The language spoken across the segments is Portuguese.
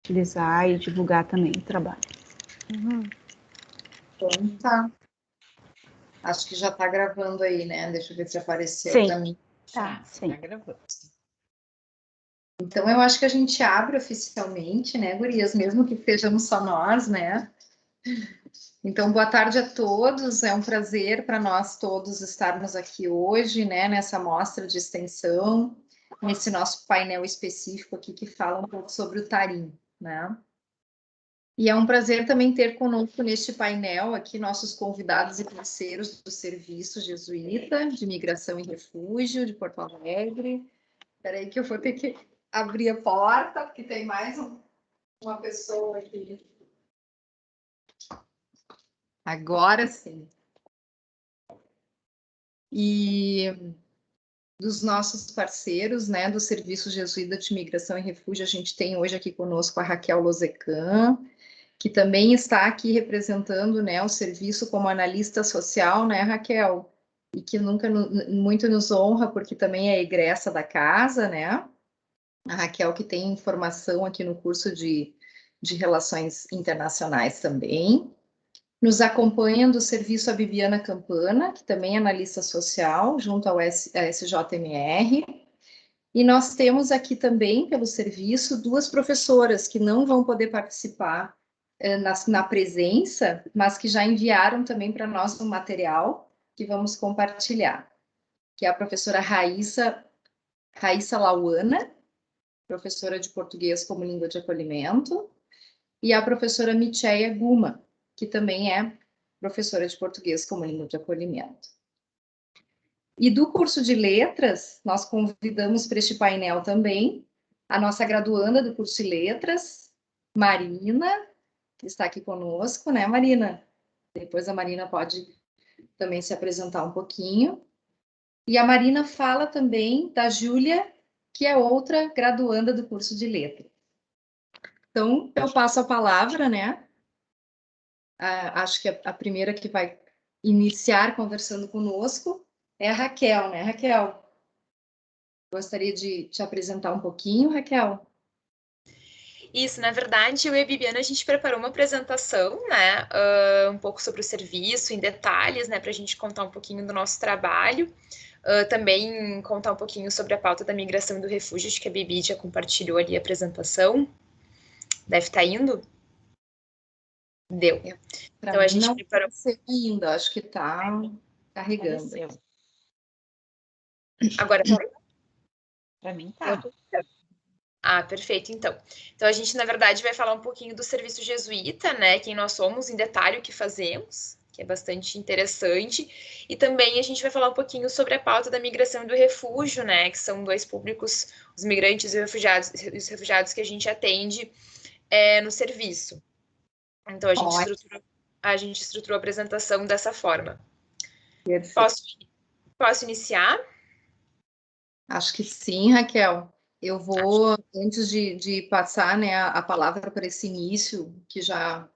utilizar e divulgar também o trabalho. Então, tá. Acho que já está gravando aí, né? Deixa eu ver se apareceu Sim. para mim. Tá, sim. Tá gravando. Então, eu acho que a gente abre oficialmente, né, gurias? Mesmo que sejamos só nós, né? Então, boa tarde a todos. É um prazer para nós todos estarmos aqui hoje, né, nessa mostra de extensão, nesse nosso painel específico aqui que fala um pouco sobre o tarim, né? E é um prazer também ter conosco neste painel aqui nossos convidados e parceiros do Serviço Jesuíta de Migração e Refúgio de Porto Alegre. Espera aí que eu vou ter que abrir a porta, porque tem mais uma pessoa aqui. Agora sim. E dos nossos parceiros, né, do Serviço Jesuíta de Migração e Refúgio, a gente tem hoje aqui conosco a Raquel Lozecan, que também está aqui representando, né, o serviço como analista social, né, Raquel? E que nunca muito nos honra, porque também é egressa da casa, né? A Raquel que tem formação aqui no curso de Relações Internacionais também. Nos acompanha do serviço a Bibiana Campana, que também é analista social, junto ao SJMR. E nós temos aqui também, pelo serviço, duas professoras que não vão poder participar na presença, mas que já enviaram também para nós um material que vamos compartilhar, que é a professora Raíssa Lauana, professora de português como língua de acolhimento, e a professora Micheia Guma, que também é professora de português como língua de acolhimento. E do curso de letras, nós convidamos para este painel também a nossa graduanda do curso de letras, Marina, que está aqui conosco, né, Marina? Depois a Marina pode também se apresentar um pouquinho. E a Marina fala também da Júlia, que é outra graduanda do curso de letras. Então, eu passo a palavra, né? Acho que a primeira que vai iniciar conversando conosco é a Raquel, né, Raquel? Gostaria de te apresentar um pouquinho, Raquel? Isso, na verdade, eu e a Bibiana, a gente preparou uma apresentação, né, um pouco sobre o serviço, em detalhes, né, para a gente contar um pouquinho do nosso trabalho, também contar um pouquinho sobre a pauta da migração e do refúgio, acho que a Bibi já compartilhou ali a apresentação, deve estar indo? Deu. Então, a gente não preparou ainda, acho que está carregando. Agora, para mim tá. Ah, perfeito, então. Então, a gente, na verdade, vai falar um pouquinho do serviço jesuíta, né? Quem nós somos, em detalhe, o que fazemos, que é bastante interessante. E também a gente vai falar um pouquinho sobre a pauta da migração e do refúgio, né? Que são dois públicos, os migrantes e os refugiados que a gente atende no serviço. Então, a gente estruturou a apresentação dessa forma. Posso iniciar? Acho que sim, Raquel. Eu vou, antes de passar, né, a palavra para esse início, que já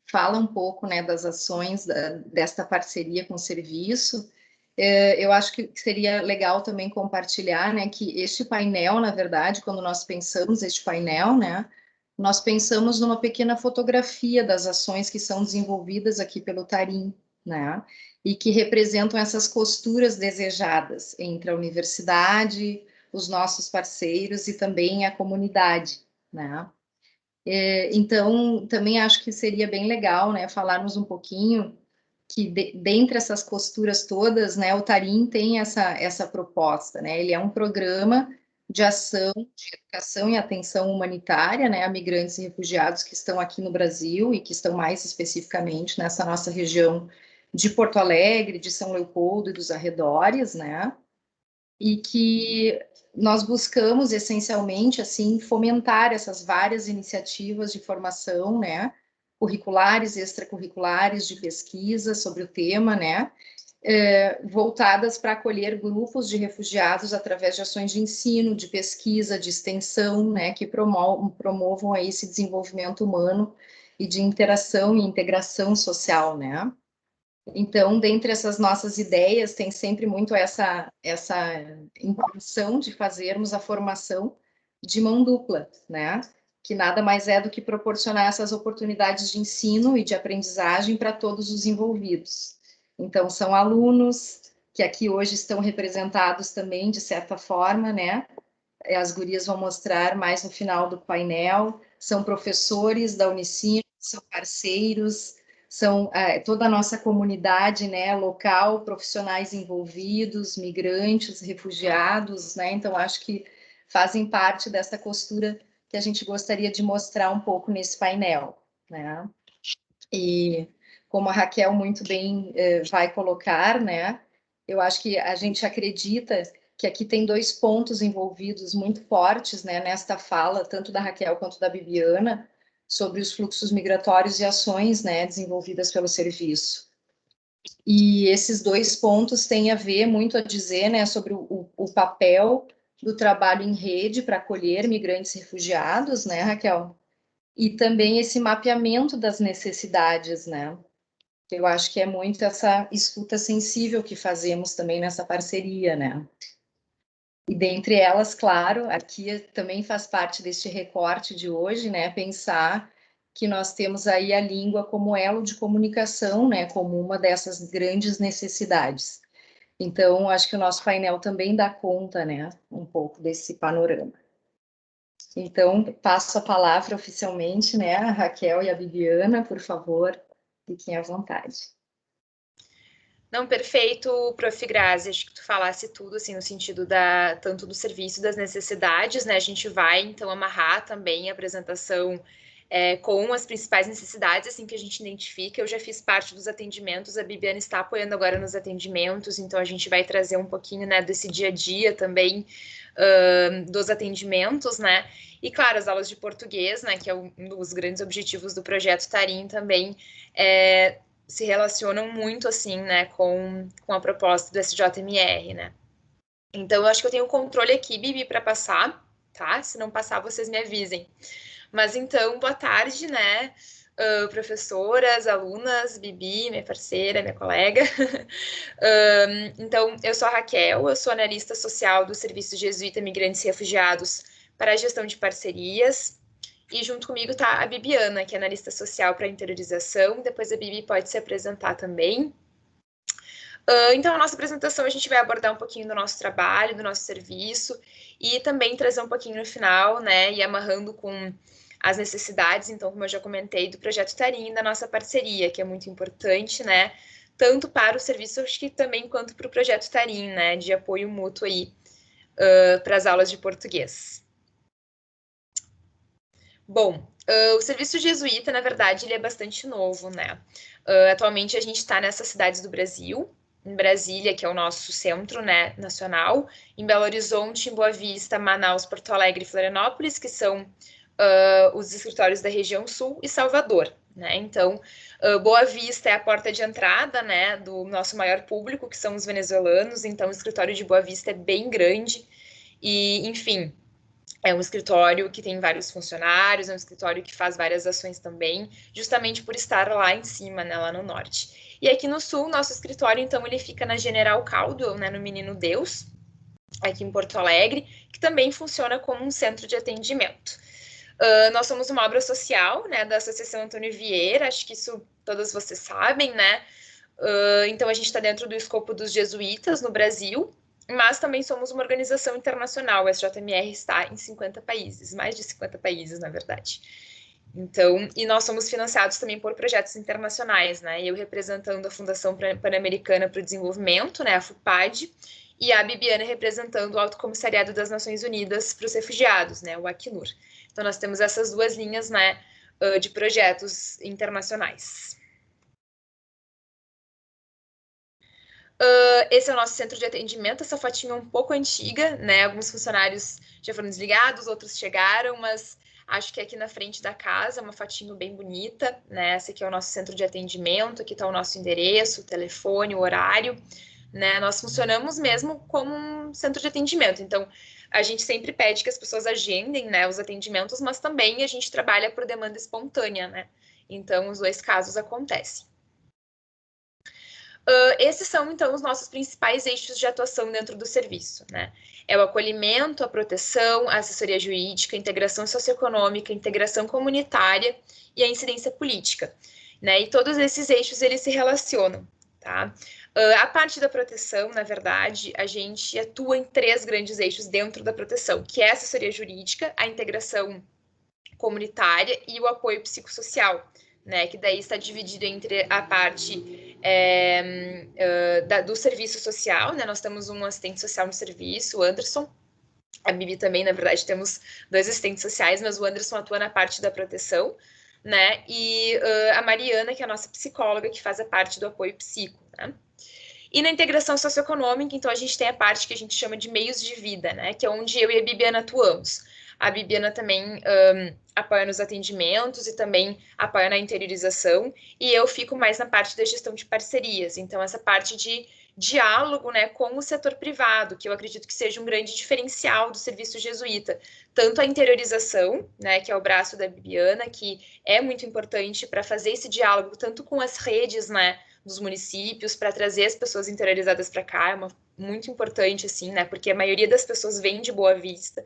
fala um pouco, né, das ações desta parceria com o serviço, eu acho que seria legal também compartilhar, né, que este painel, na verdade, quando nós pensamos este painel, né, nós pensamos numa pequena fotografia das ações que são desenvolvidas aqui pelo Tarim, né, e que representam essas costuras desejadas entre a universidade, os nossos parceiros e também a comunidade, né. Então, também acho que seria bem legal, né, falarmos um pouquinho que dentre essas costuras todas, né, o Tarim tem essa proposta, né, ele é um programa de ação, de educação e atenção humanitária, né, a migrantes e refugiados que estão aqui no Brasil e que estão mais especificamente nessa nossa região de Porto Alegre, de São Leopoldo e dos arredores, né, e que nós buscamos essencialmente assim fomentar essas várias iniciativas de formação, né, curriculares, extracurriculares, de pesquisa sobre o tema, né, voltadas para acolher grupos de refugiados através de ações de ensino, de pesquisa, de extensão, né, que promovam aí esse desenvolvimento humano e de interação e integração social, né. Então, dentre essas nossas ideias, tem sempre muito essa intenção de fazermos a formação de mão dupla, né? que nada mais é do que proporcionar essas oportunidades de ensino e de aprendizagem para todos os envolvidos. Então, são alunos que aqui hoje estão representados também, de certa forma, né? As gurias vão mostrar mais no final do painel, são professores da Unicino, são parceiros, são toda a nossa comunidade, né, local, profissionais envolvidos, migrantes, refugiados, né? Então, acho que fazem parte dessa costura que a gente gostaria de mostrar um pouco nesse painel, né? E como a Raquel muito bem vai colocar, né? Eu acho que a gente acredita que aqui tem 2 pontos envolvidos muito fortes, né, nesta fala, tanto da Raquel quanto da Bibiana, sobre os fluxos migratórios e ações, né, desenvolvidas pelo serviço. E esses 2 pontos têm a ver, muito a dizer, né, sobre o papel do trabalho em rede para acolher migrantes e refugiados, né, Raquel? E também esse mapeamento das necessidades, né? Eu acho que é muito essa escuta sensível que fazemos também nessa parceria, né? E dentre elas, claro, aqui também faz parte deste recorte de hoje, né? Pensar que nós temos aí a língua como elo de comunicação, né? Como uma dessas grandes necessidades. Então, acho que o nosso painel também dá conta, né? Um pouco desse panorama. Então, passo a palavra oficialmente, né? A Raquel e a Bibiana, por favor, fiquem à vontade. Não, perfeito, Prof. Grazi, acho que tu falasse tudo, assim, no sentido tanto do serviço, das necessidades, né, a gente vai, então, amarrar também a apresentação com as principais necessidades, assim, que a gente identifica. Eu já fiz parte dos atendimentos, a Bibiana está apoiando agora nos atendimentos, então a gente vai trazer um pouquinho, né, desse dia a dia também, dos atendimentos, né, e, claro, as aulas de português, né, que é um dos grandes objetivos do projeto Tarim também, se relacionam muito, assim, né, com a proposta do SJMR, né. Então, eu acho que eu tenho controle aqui, Bibi, para passar, tá? Se não passar, vocês me avisem. Mas, então, boa tarde, né, professoras, alunas, Bibi, minha parceira, minha colega. Então, eu sou a Raquel, eu sou analista social do Serviço Jesuíta Migrantes e Refugiados para a gestão de parcerias. E junto comigo está a Bibiana, que é analista social para interiorização. Depois a Bibi pode se apresentar também. Então, a nossa apresentação, a gente vai abordar um pouquinho do nosso trabalho, do nosso serviço, e também trazer um pouquinho no final, né, e amarrando com as necessidades, então, como eu já comentei, do Projeto Tarim, da nossa parceria, que é muito importante, né, tanto para o serviço, acho que também quanto para o Projeto Tarim, né, de apoio mútuo aí para as aulas de português. Bom, o serviço jesuíta, na verdade, ele é bastante novo, né? Atualmente a gente está nessas cidades do Brasil, em Brasília, que é o nosso centro, né, nacional, em Belo Horizonte, em Boa Vista, Manaus, Porto Alegre e Florianópolis, que são os escritórios da região sul, e Salvador, né? Então, Boa Vista é a porta de entrada, né, do nosso maior público, que são os venezuelanos, então o escritório de Boa Vista é bem grande e, enfim, é um escritório que tem vários funcionários, é um escritório que faz várias ações também, justamente por estar lá em cima, né, lá no norte. E aqui no sul, nosso escritório, então, ele fica na General Caldwell, né, no Menino Deus, aqui em Porto Alegre, que também funciona como um centro de atendimento. Nós somos uma obra social, né, da Associação Antônio Vieira, acho que isso todas vocês sabem, né? Então, a gente está dentro do escopo dos jesuítas no Brasil, mas também somos uma organização internacional. O SJMR está em 50 países, mais de 50 países, na verdade. Então, e nós somos financiados também por projetos internacionais, né? Eu representando a Fundação Pan-Americana para o Desenvolvimento, né, a FUPAD, e a Bibiana representando o Alto Comissariado das Nações Unidas para os Refugiados, né, o Acnur. Então, nós temos essas duas linhas, né, de projetos internacionais. Esse é o nosso centro de atendimento, essa fotinha é um pouco antiga, né? Alguns funcionários já foram desligados, outros chegaram, mas acho que é aqui na frente da casa, é uma fotinho bem bonita, né? Esse aqui é o nosso centro de atendimento, aqui está o nosso endereço, o telefone, o horário, né? Nós funcionamos mesmo como um centro de atendimento, então a gente sempre pede que as pessoas agendem, né, os atendimentos, mas também a gente trabalha por demanda espontânea, né? Então os dois casos acontecem. Esses são, então, os nossos principais eixos de atuação dentro do serviço, né? É o acolhimento, a proteção, a assessoria jurídica, a integração socioeconômica, a integração comunitária e a incidência política, né? E todos esses eixos, eles se relacionam, tá? A parte da proteção, na verdade, a gente atua em 3 grandes eixos dentro da proteção, que é a assessoria jurídica, a integração comunitária e o apoio psicossocial, né? Que daí está dividido entre a parte do serviço social, né? Nós temos um assistente social no serviço, o Anderson. A Bibi também, na verdade, temos 2 assistentes sociais, mas o Anderson atua na parte da proteção, né? E a Mariana, que é a nossa psicóloga, que faz a parte do apoio psico, né? E na integração socioeconômica, então, a gente tem a parte que a gente chama de meios de vida, né? Que é onde eu e a Bibiana atuamos. A Bibiana também apoia nos atendimentos e também apoia na interiorização, e eu fico mais na parte da gestão de parcerias. Então, essa parte de diálogo, né, com o setor privado, que eu acredito que seja um grande diferencial do serviço jesuíta. Tanto a interiorização, né, que é o braço da Bibiana, que é muito importante para fazer esse diálogo, tanto com as redes, né, dos municípios, para trazer as pessoas interiorizadas para cá, muito importante, assim, né, porque a maioria das pessoas vem de Boa Vista.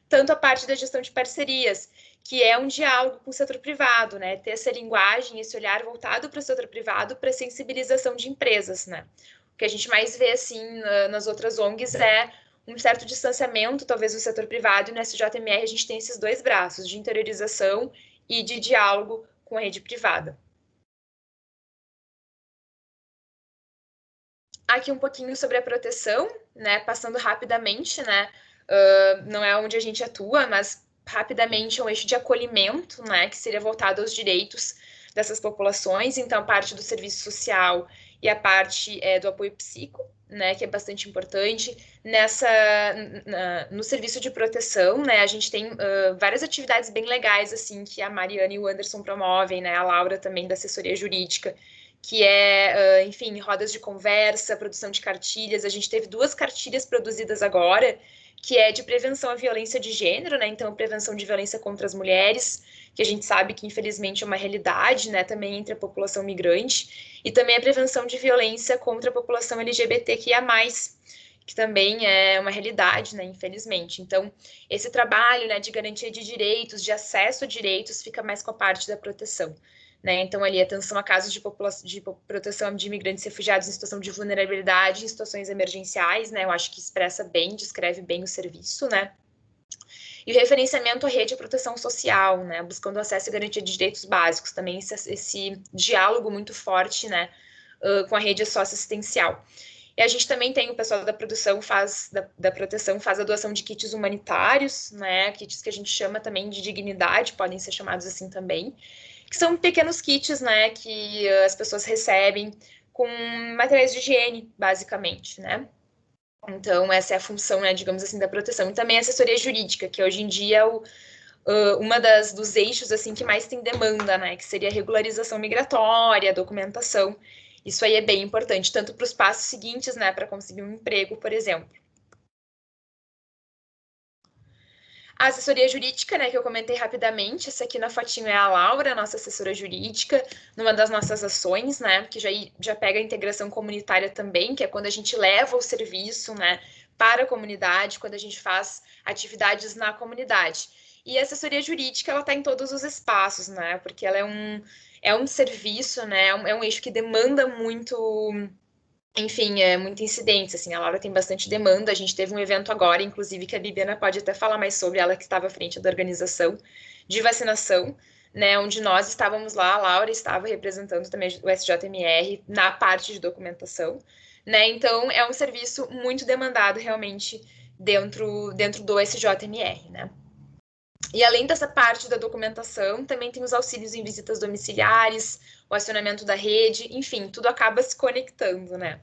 Tanto a parte da gestão de parcerias, que é um diálogo com o setor privado, né, ter essa linguagem, esse olhar voltado para o setor privado, para sensibilização de empresas, né. O que a gente mais vê, assim, nas outras ONGs é um certo distanciamento, talvez, do setor privado, e no SJMR a gente tem esses 2 braços, de interiorização e de diálogo com a rede privada. Aqui um pouquinho sobre a proteção, né, passando rapidamente, né, não é onde a gente atua, mas rapidamente é um eixo de acolhimento, né, que seria voltado aos direitos dessas populações, então a parte do serviço social e a parte do apoio psico, né, que é bastante importante. No serviço de proteção, né, a gente tem várias atividades bem legais, assim, que a Mariana e o Anderson promovem, né, a Laura também da assessoria jurídica, que é, enfim, rodas de conversa, produção de cartilhas. A gente teve 2 cartilhas produzidas agora, que é de prevenção à violência de gênero, né? Então, prevenção de violência contra as mulheres, que a gente sabe que, infelizmente, é uma realidade, né? Também entre a população migrante. E também a prevenção de violência contra a população LGBTQIA+, que também é uma realidade, né? Infelizmente. Então, esse trabalho, né, de garantia de direitos, de acesso a direitos, fica mais com a parte da proteção. Né? Então, ali, atenção a casos de proteção de imigrantes e refugiados em situação de vulnerabilidade, em situações emergenciais, né? Eu acho que expressa bem, descreve bem o serviço, né? E o referenciamento à rede de proteção social, né? Buscando acesso e garantia de direitos básicos, também esse diálogo muito forte, né? Com a rede socioassistencial. E a gente também tem o pessoal da produção, da proteção, faz a doação de kits humanitários, né? Kits que a gente chama também de dignidade, podem ser chamados assim também, que são pequenos kits, né, que as pessoas recebem com materiais de higiene, basicamente, né. Então, essa é a função, né, digamos assim, da proteção. E também a assessoria jurídica, que hoje em dia é uma dos eixos, assim, que mais tem demanda, né, que seria a regularização migratória, a documentação. Isso aí é bem importante, tanto para os passos seguintes, né, para conseguir um emprego, por exemplo. A assessoria jurídica, né, que eu comentei rapidamente, essa aqui na fotinho é a Laura, nossa assessora jurídica, numa das nossas ações, né, que já pega a integração comunitária também, que é quando a gente leva o serviço, né, para a comunidade, quando a gente faz atividades na comunidade. E a assessoria jurídica, ela está em todos os espaços, né, porque ela é um serviço, né, é um eixo que demanda muito... Enfim, é muita incidência, assim, a Laura tem bastante demanda, a gente teve um evento agora, inclusive, que a Bibiana pode até falar mais sobre, ela que estava à frente da organização de vacinação, né, onde nós estávamos lá, a Laura estava representando também o SJMR na parte de documentação, né, então é um serviço muito demandado, realmente, dentro do SJMR, né. E além dessa parte da documentação, também tem os auxílios em visitas domiciliares, o acionamento da rede, enfim, tudo acaba se conectando, né?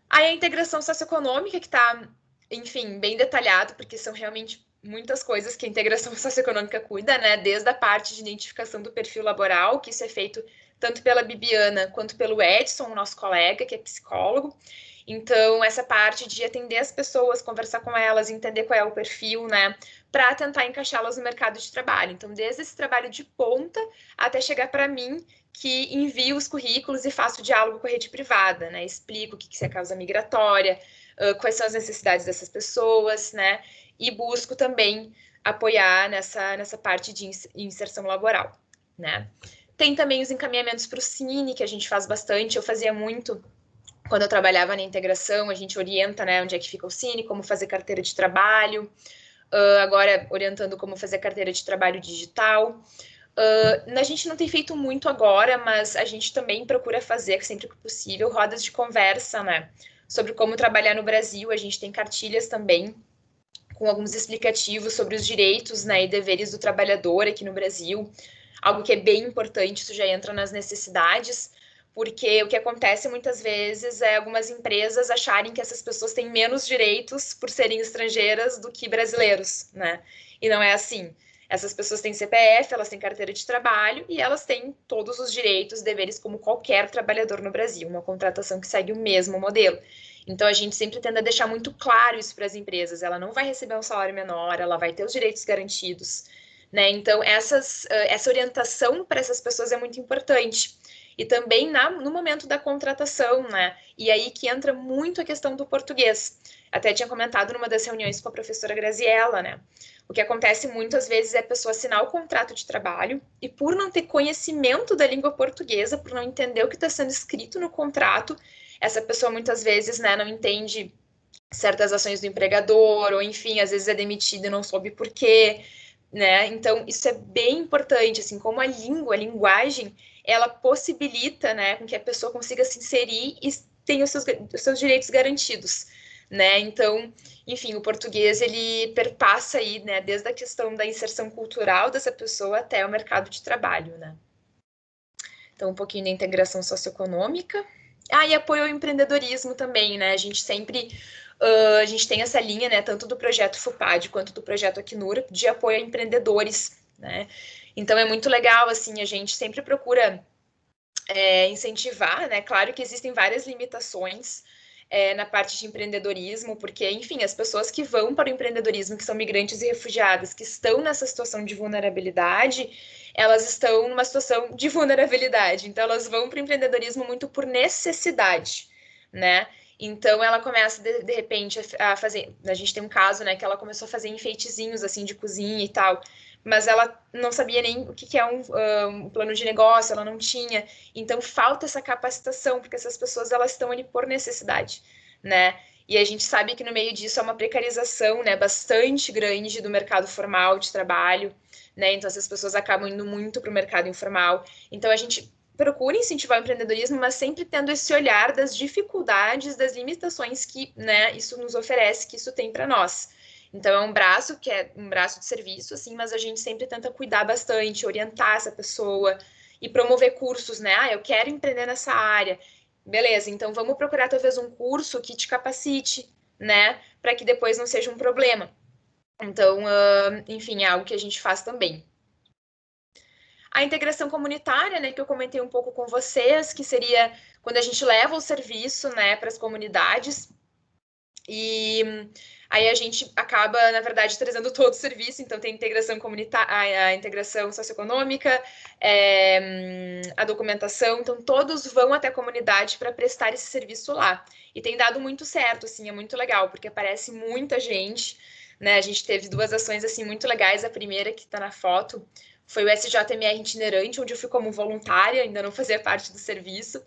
Aí a integração socioeconômica, que está, enfim, bem detalhado, porque são realmente muitas coisas que a integração socioeconômica cuida, né? Desde a parte de identificação do perfil laboral, que isso é feito tanto pela Bibiana quanto pelo Edson, o nosso colega, que é psicólogo. Então, essa parte de atender as pessoas, conversar com elas, entender qual é o perfil, né, para tentar encaixá-las no mercado de trabalho. Então, desde esse trabalho de ponta até chegar para mim, que envio os currículos e faço o diálogo com a rede privada, né? Explico o que é a causa migratória, quais são as necessidades dessas pessoas, né? E busco também apoiar nessa parte de inserção laboral, né? Tem também os encaminhamentos para o Cine, que a gente faz bastante. Eu fazia muito quando eu trabalhava na integração, a gente orienta, né, onde é que fica o Cine, como fazer carteira de trabalho, agora orientando como fazer carteira de trabalho digital. A gente não tem feito muito agora, mas a gente também procura fazer, sempre que possível, rodas de conversa, né, sobre como trabalhar no Brasil. A gente tem cartilhas também com alguns explicativos sobre os direitos, né, e deveres do trabalhador aqui no Brasil, algo que é bem importante, isso já entra nas necessidades, porque o que acontece muitas vezes é algumas empresas acharem que essas pessoas têm menos direitos por serem estrangeiras do que brasileiros, né? E não é assim. Essas pessoas têm CPF, elas têm carteira de trabalho e elas têm todos os direitos, deveres como qualquer trabalhador no Brasil, uma contratação que segue o mesmo modelo. Então, a gente sempre tenta deixar muito claro isso para as empresas. Ela não vai receber um salário menor, ela vai ter os direitos garantidos, né? Então, essa orientação para essas pessoas é muito importante. E também no momento da contratação, né? E aí que entra muito a questão do português. Até tinha comentado numa das reuniões com a professora Graziella, né? O que acontece muitas vezes é a pessoa assinar o contrato de trabalho e, por não ter conhecimento da língua portuguesa, por não entender o que está sendo escrito no contrato, essa pessoa muitas vezes, né, não entende certas ações do empregador, ou enfim, às vezes é demitida e não soube por quê, né? Então, isso é bem importante, assim, como a linguagem, ela possibilita, né, com que a pessoa consiga se inserir e tenha os seus direitos garantidos, né? Então, enfim, o português, ele perpassa aí, né, desde a questão da inserção cultural dessa pessoa até o mercado de trabalho, né? Então, um pouquinho da integração socioeconômica. E apoio ao empreendedorismo também, né? A gente sempre a gente tem essa linha, né, tanto do projeto FUPAD quanto do projeto Acnur, de apoio a empreendedores, né? Então é muito legal, assim, a gente sempre procura incentivar, né? Claro que existem várias limitações na parte de empreendedorismo, porque, enfim, as pessoas que vão para o empreendedorismo, que são migrantes e refugiadas, que estão nessa situação de vulnerabilidade, elas estão numa situação de vulnerabilidade. Então, elas vão para o empreendedorismo muito por necessidade, né? Então, ela começa, de repente, a fazer... A gente tem um caso, né, que ela começou a fazer enfeitezinhos, assim, de cozinha e tal, mas ela não sabia nem o que é um plano de negócio, ela não tinha. Então, falta essa capacitação, porque essas pessoas, elas estão ali por necessidade, né? E a gente sabe que no meio disso há uma precarização, né, bastante grande do mercado formal de trabalho, né? Então, essas pessoas acabam indo muito para o mercado informal. Então, a gente procura incentivar o empreendedorismo, mas sempre tendo esse olhar das dificuldades, das limitações que, né, isso nos oferece, que isso tem para nós. Então, é um braço que é um braço de serviço, assim, mas a gente sempre tenta cuidar bastante, orientar essa pessoa e promover cursos, né? Eu quero empreender nessa área. Beleza, então vamos procurar talvez um curso que te capacite, né? Para que depois não seja um problema. Então, enfim, é algo que a gente faz também. A integração comunitária, né, que eu comentei um pouco com vocês, que seria quando a gente leva o serviço, né, para as comunidades. E aí a gente acaba, na verdade, trazendo todo o serviço, então tem a integração comunitária, a integração socioeconômica, a documentação, então todos vão até a comunidade para prestar esse serviço lá. E tem dado muito certo, assim, é muito legal, porque aparece muita gente, né? A gente teve 2 ações, assim, muito legais. A primeira, que está na foto, foi o SJMR itinerante, onde eu fui como voluntária, ainda não fazia parte do serviço.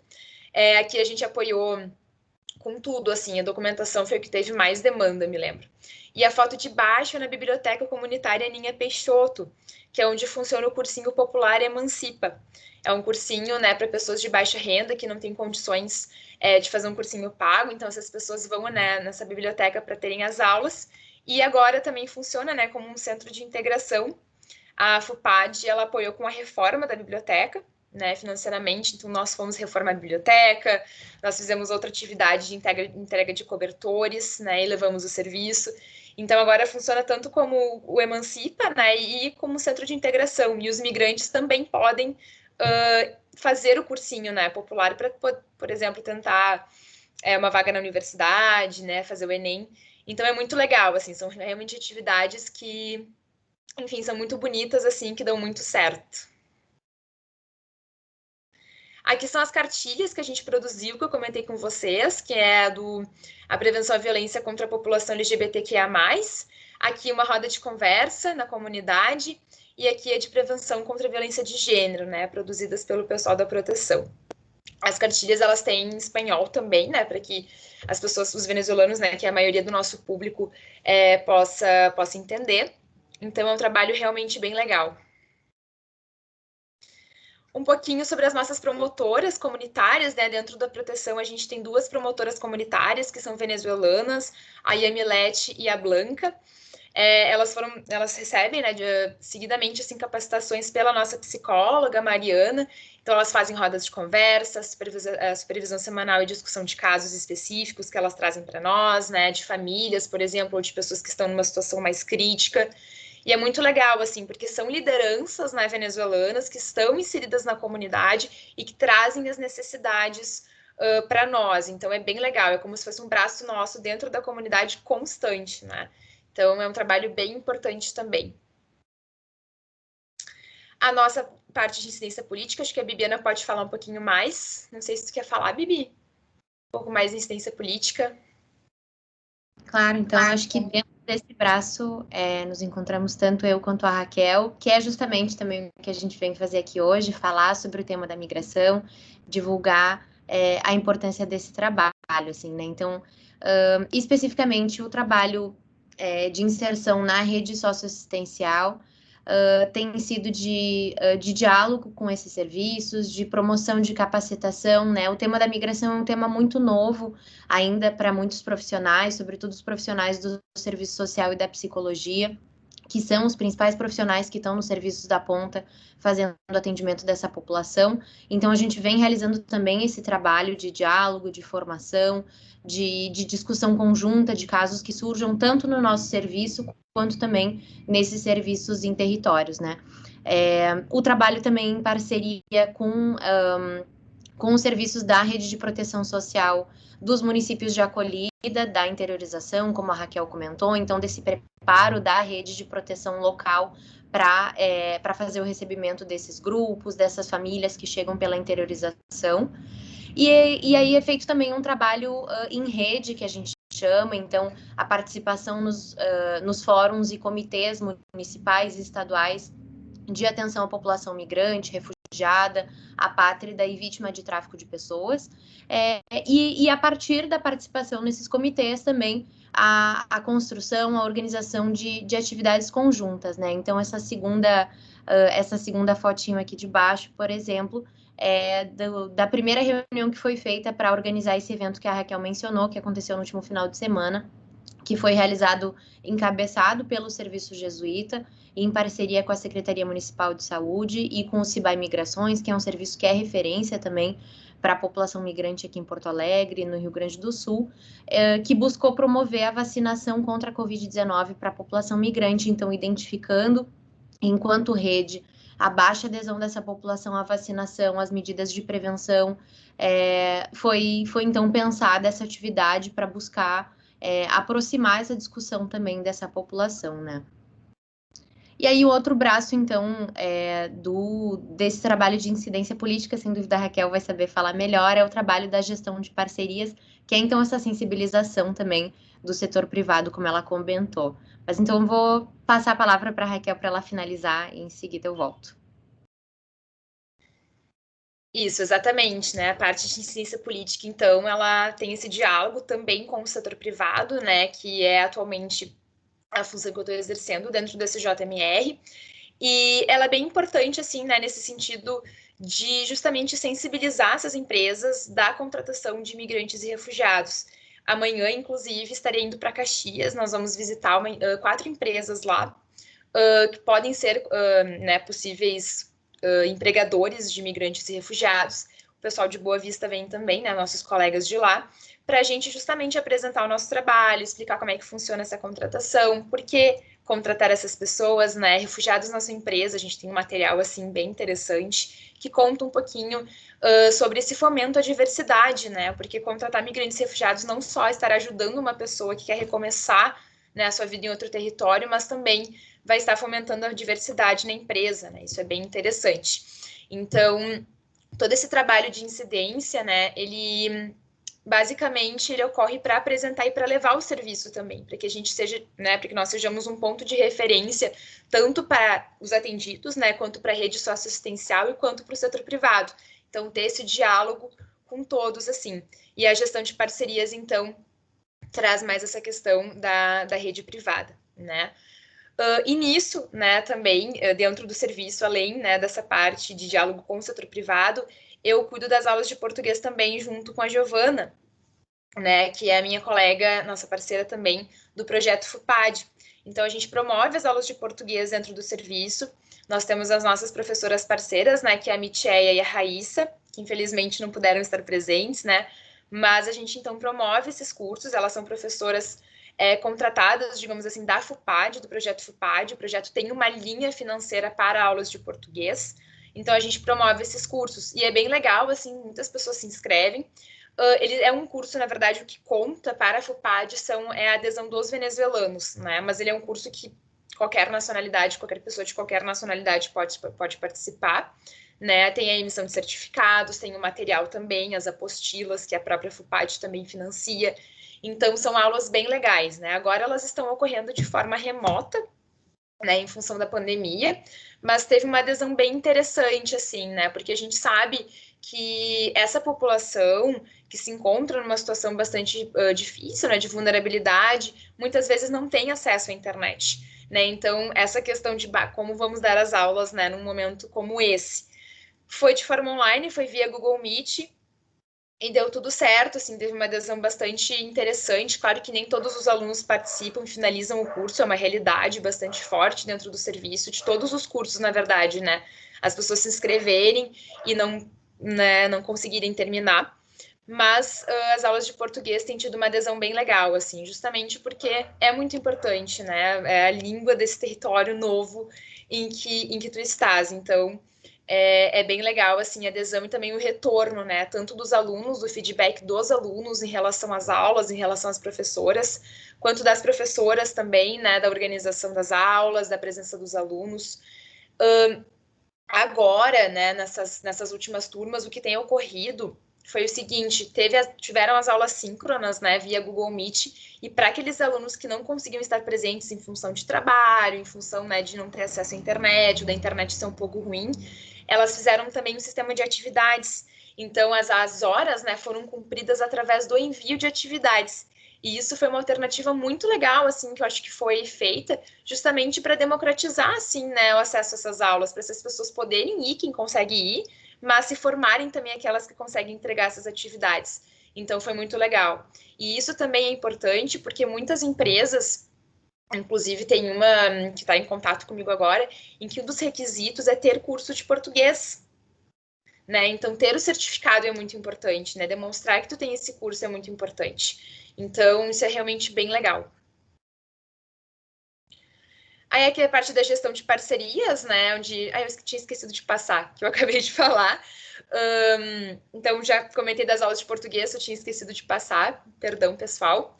Aqui a gente apoiou com tudo, assim, a documentação foi o que teve mais demanda, me lembro. E a foto de baixo é na Biblioteca Comunitária Ninha Peixoto, que é onde funciona o cursinho popular Emancipa. É um cursinho, né, para pessoas de baixa renda que não têm condições de fazer um cursinho pago, então essas pessoas vão, né, nessa biblioteca para terem as aulas. E agora também funciona, né, como um centro de integração. A FUPAD, ela apoiou com a reforma da biblioteca, né, financeiramente, então nós fomos reformar a biblioteca, nós fizemos outra atividade de entrega de cobertores, né, e levamos o serviço. Então agora funciona tanto como o Emancipa, né, e como centro de integração, e os migrantes também podem fazer o cursinho, né, popular para, por exemplo, tentar uma vaga na universidade, né, fazer o Enem. Então é muito legal, assim, são realmente atividades que, enfim, são muito bonitas, assim, que dão muito certo. Aqui são as cartilhas que a gente produziu, que eu comentei com vocês, que é a prevenção à violência contra a população LGBTQIA+. Aqui uma roda de conversa na comunidade, e aqui é de prevenção contra a violência de gênero, né, produzidas pelo pessoal da proteção. As cartilhas, elas têm em espanhol também, né, para que as pessoas, os venezuelanos, né, que é a maioria do nosso público, possa entender. Então, é um trabalho realmente bem legal. Um pouquinho sobre as nossas promotoras comunitárias, né? Dentro da proteção, a gente tem 2 promotoras comunitárias que são venezuelanas, a Yamilete e a Blanca. Elas recebem, né, seguidamente, assim, capacitações pela nossa psicóloga, Mariana. Então, elas fazem rodas de conversa, supervisão semanal e discussão de casos específicos que elas trazem para nós, né, de famílias, por exemplo, ou de pessoas que estão numa situação mais crítica. E é muito legal, assim, porque são lideranças, né, venezuelanas que estão inseridas na comunidade e que trazem as necessidades para nós. Então, é bem legal, é como se fosse um braço nosso dentro da comunidade constante, né? Então, é um trabalho bem importante também. A nossa parte de incidência política, acho que a Bibiana pode falar um pouquinho mais. Não sei se tu quer falar, Bibi? Um pouco mais de incidência política. Claro, então acho que dentro desse braço nos encontramos tanto eu quanto a Raquel, que é justamente também o que a gente vem fazer aqui hoje, falar sobre o tema da migração, divulgar a importância desse trabalho, assim, né? Então, especificamente o trabalho de inserção na rede socioassistencial tem sido de diálogo com esses serviços, de promoção de capacitação, né? O tema da migração é um tema muito novo ainda para muitos profissionais, sobretudo os profissionais do serviço social e da psicologia, que são os principais profissionais que estão nos serviços da ponta fazendo o atendimento dessa população. Então, a gente vem realizando também esse trabalho de diálogo, de formação, de discussão conjunta de casos que surjam tanto no nosso serviço quanto também nesses serviços em territórios, né? O trabalho também em parceria com os serviços da rede de proteção social dos municípios de acolhida, da interiorização, como a Raquel comentou, então desse preparo da rede de proteção local para fazer o recebimento desses grupos, dessas famílias que chegam pela interiorização. E aí é feito também um trabalho em rede, que a gente chama, então, a participação nos fóruns e comitês municipais e estaduais de atenção à população migrante, refugiada, apátrida e vítima de tráfico de pessoas. E a partir da participação nesses comitês também, a construção, a organização de atividades conjuntas, né? Então, essa segunda fotinho aqui de baixo, por exemplo, da primeira reunião que foi feita para organizar esse evento que a Raquel mencionou, que aconteceu no último final de semana, que foi encabeçado pelo Serviço Jesuíta, em parceria com a Secretaria Municipal de Saúde e com o Cibai Migrações, que é um serviço que é referência também para a população migrante aqui em Porto Alegre, no Rio Grande do Sul, que buscou promover a vacinação contra a Covid-19 para a população migrante, então identificando, enquanto rede, a baixa adesão dessa população à vacinação, às medidas de prevenção, foi então pensada essa atividade para buscar aproximar essa discussão também dessa população, né? E aí o outro braço, então, desse trabalho de incidência política, sem dúvida a Raquel vai saber falar melhor, é o trabalho da gestão de parcerias, que é então essa sensibilização também do setor privado, como ela comentou. Mas então eu vou passar a palavra para a Raquel para ela finalizar e em seguida eu volto. Isso, exatamente, né? A parte de incidência política, então, ela tem esse diálogo também com o setor privado, né? Que é atualmente a função que eu estou exercendo dentro desse JMR. E ela é bem importante, assim, né? Nesse sentido de justamente sensibilizar essas empresas da contratação de imigrantes e refugiados. Amanhã, inclusive, estarei indo para Caxias, nós vamos visitar 4 empresas lá, que podem ser né, possíveis empregadores de imigrantes e refugiados. O pessoal de Boa Vista vem também, né, nossos colegas de lá, para a gente justamente apresentar o nosso trabalho, explicar como é que funciona essa contratação, por que contratar essas pessoas, né, refugiados na sua empresa. A gente tem um material, assim, bem interessante, que conta um pouquinho sobre esse fomento à diversidade, né, porque contratar migrantes e refugiados não só estará ajudando uma pessoa que quer recomeçar, né, a sua vida em outro território, mas também vai estar fomentando a diversidade na empresa, né, isso é bem interessante. Então, todo esse trabalho de incidência, né, basicamente ele ocorre para apresentar e para levar o serviço também, para que a gente seja, né, para que nós sejamos um ponto de referência tanto para os atendidos, né, quanto para a rede socioassistencial e quanto para o setor privado. Então, ter esse diálogo com todos, assim. E a gestão de parcerias, então, traz mais essa questão da rede privada, né? E nisso, né, também, dentro do serviço, além, né, dessa parte de diálogo com o setor privado, eu cuido das aulas de português também junto com a Giovana, né, que é a minha colega, nossa parceira também, do projeto FUPAD. Então, a gente promove as aulas de português dentro do serviço. Nós temos as nossas professoras parceiras, né, que é a Micheia e a Raíssa, que infelizmente não puderam estar presentes, né, mas a gente, então, promove esses cursos. Elas são professoras contratadas, digamos assim, da FUPAD, do projeto FUPAD. O projeto tem uma linha financeira para aulas de português, então a gente promove esses cursos, e é bem legal, assim, muitas pessoas se inscrevem. Ele é um curso, na verdade, o que conta para a FUPAD é a adesão dos venezuelanos, né, mas ele é um curso que qualquer nacionalidade, qualquer pessoa de qualquer nacionalidade pode participar, né, tem a emissão de certificados, tem o material também, as apostilas, que a própria FUPAD também financia. Então, são aulas bem legais, né? Agora elas estão ocorrendo de forma remota, né, em função da pandemia, mas teve uma adesão bem interessante, assim, né? Porque a gente sabe que essa população que se encontra numa situação bastante difícil, né, de vulnerabilidade, muitas vezes não tem acesso à internet, né? Então, essa questão de como vamos dar as aulas, né, num momento como esse, foi de forma online, foi via Google Meet, e deu tudo certo, assim, teve uma adesão bastante interessante. Claro que nem todos os alunos participam e finalizam o curso, é uma realidade bastante forte dentro do serviço, de todos os cursos, na verdade, né? As pessoas se inscreverem e não conseguirem terminar. Mas as aulas de português têm tido uma adesão bem legal, assim, justamente porque é muito importante, né? É a língua desse território novo em que tu estás. Então, é bem legal, assim, a adesão e também o retorno, né, tanto dos alunos, do feedback dos alunos em relação às aulas, em relação às professoras, quanto das professoras também, né, da organização das aulas, da presença dos alunos. Agora, né, nessas últimas turmas, o que tem ocorrido foi o seguinte, tiveram as aulas síncronas, né, via Google Meet, e para aqueles alunos que não conseguiam estar presentes em função de trabalho, em função, né, de não ter acesso à internet, ou da internet ser um pouco ruim, elas fizeram também um sistema de atividades. Então, as horas, né, foram cumpridas através do envio de atividades. E isso foi uma alternativa muito legal, assim, que eu acho que foi feita justamente para democratizar, assim, né, o acesso a essas aulas, para essas pessoas poderem ir, quem consegue ir, mas se formarem também aquelas que conseguem entregar essas atividades. Então, foi muito legal. E isso também é importante porque muitas empresas, inclusive tem uma que está em contato comigo agora, em que um dos requisitos é ter curso de português, né? Então, ter o certificado é muito importante, né? Demonstrar que tu tem esse curso é muito importante. Então, isso é realmente bem legal. Aí aqui é a parte da gestão de parcerias, né? Onde. Eu tinha esquecido de passar, que eu acabei de falar. Então, já comentei das aulas de português, eu tinha esquecido de passar, perdão, pessoal.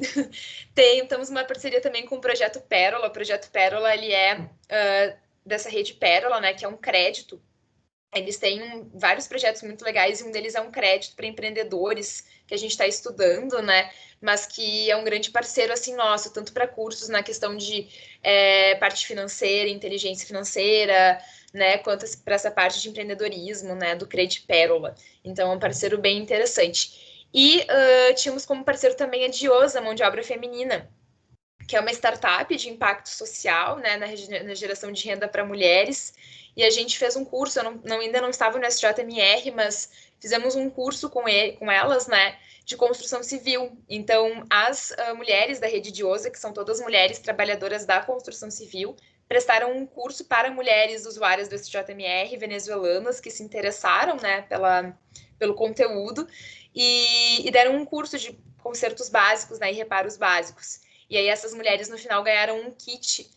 Temos uma parceria também com o Projeto Pérola. O Projeto Pérola, ele é dessa rede Pérola, né? Que é um crédito. Eles têm vários projetos muito legais, e um deles é um crédito para empreendedores que a gente está estudando, né? Mas que é um grande parceiro, assim, nosso, tanto para cursos na questão de parte financeira, inteligência financeira, né? Quanto para essa parte de empreendedorismo, né? Do Crédito Pérola. Então, é um parceiro bem interessante. E tínhamos como parceiro também a Diosa, Mão de Obra Feminina, que é uma startup de impacto social, né? Na geração de renda para mulheres. E a gente fez um curso, ainda não estava no SJMR, mas fizemos um curso com elas, né, de construção civil. Então, as mulheres da Rede Diosa, que são todas mulheres trabalhadoras da construção civil, prestaram um curso para mulheres usuárias do SJMR venezuelanas que se interessaram, né, pelo conteúdo, e deram um curso de consertos básicos, né, e reparos básicos. E aí essas mulheres, no final, ganharam um kit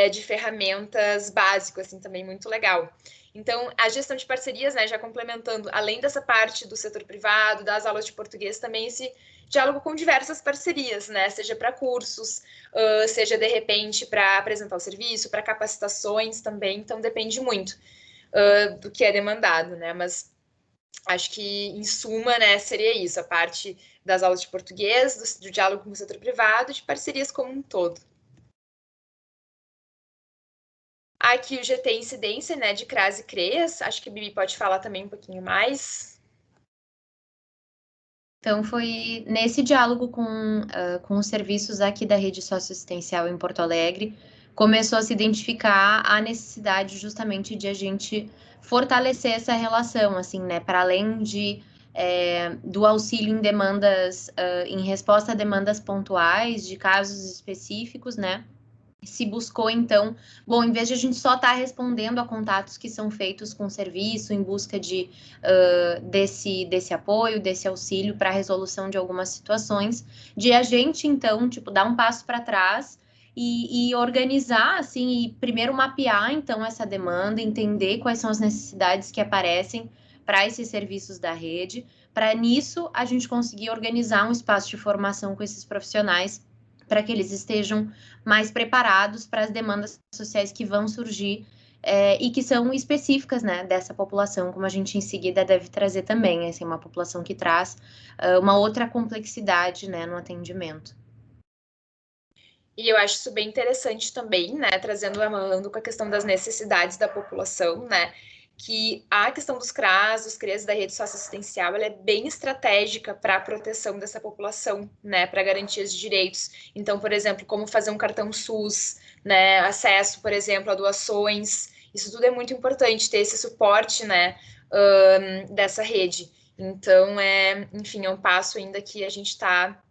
de ferramentas básicas, assim, também muito legal. Então, a gestão de parcerias, né, já complementando, além dessa parte do setor privado, das aulas de português, também esse diálogo com diversas parcerias, né, seja para cursos, seja, de repente, para apresentar o serviço, para capacitações também, então depende muito do que é demandado, né, mas Acho que, em suma, né, seria isso, a parte das aulas de português, do diálogo com o setor privado, de parcerias como um todo. Aqui o GT Incidência, né, de CRAS e CREAS, acho que a Bibi pode falar também um pouquinho mais. Então, foi nesse diálogo com os serviços aqui da rede socioassistencial em Porto Alegre, começou a se identificar a necessidade justamente de a gente fortalecer essa relação, assim, né, para além do auxílio em demandas, em resposta a demandas pontuais de casos específicos, né, se buscou, então, bom, em vez de a gente só estar respondendo a contatos que são feitos com o serviço em busca desse apoio, desse auxílio para a resolução de algumas situações, de a gente, então, tipo, dar um passo para trás e organizar, assim, e primeiro mapear, então, essa demanda, entender quais são as necessidades que aparecem para esses serviços da rede, para nisso a gente conseguir organizar um espaço de formação com esses profissionais para que eles estejam mais preparados para as demandas sociais que vão surgir e que são específicas, né, dessa população, como a gente em seguida deve trazer também, assim, uma população que traz uma outra complexidade, né, no atendimento. E eu acho isso bem interessante também, né, amarrando com a questão das necessidades da população, né, que a questão dos CRAS, dos CREAS da rede socioassistencial, ela é bem estratégica para a proteção dessa população, né, para garantias de direitos. Então, por exemplo, como fazer um cartão SUS, né, acesso, por exemplo, a doações, isso tudo é muito importante, ter esse suporte, né, dessa rede. Então, enfim, é um passo ainda que a gente está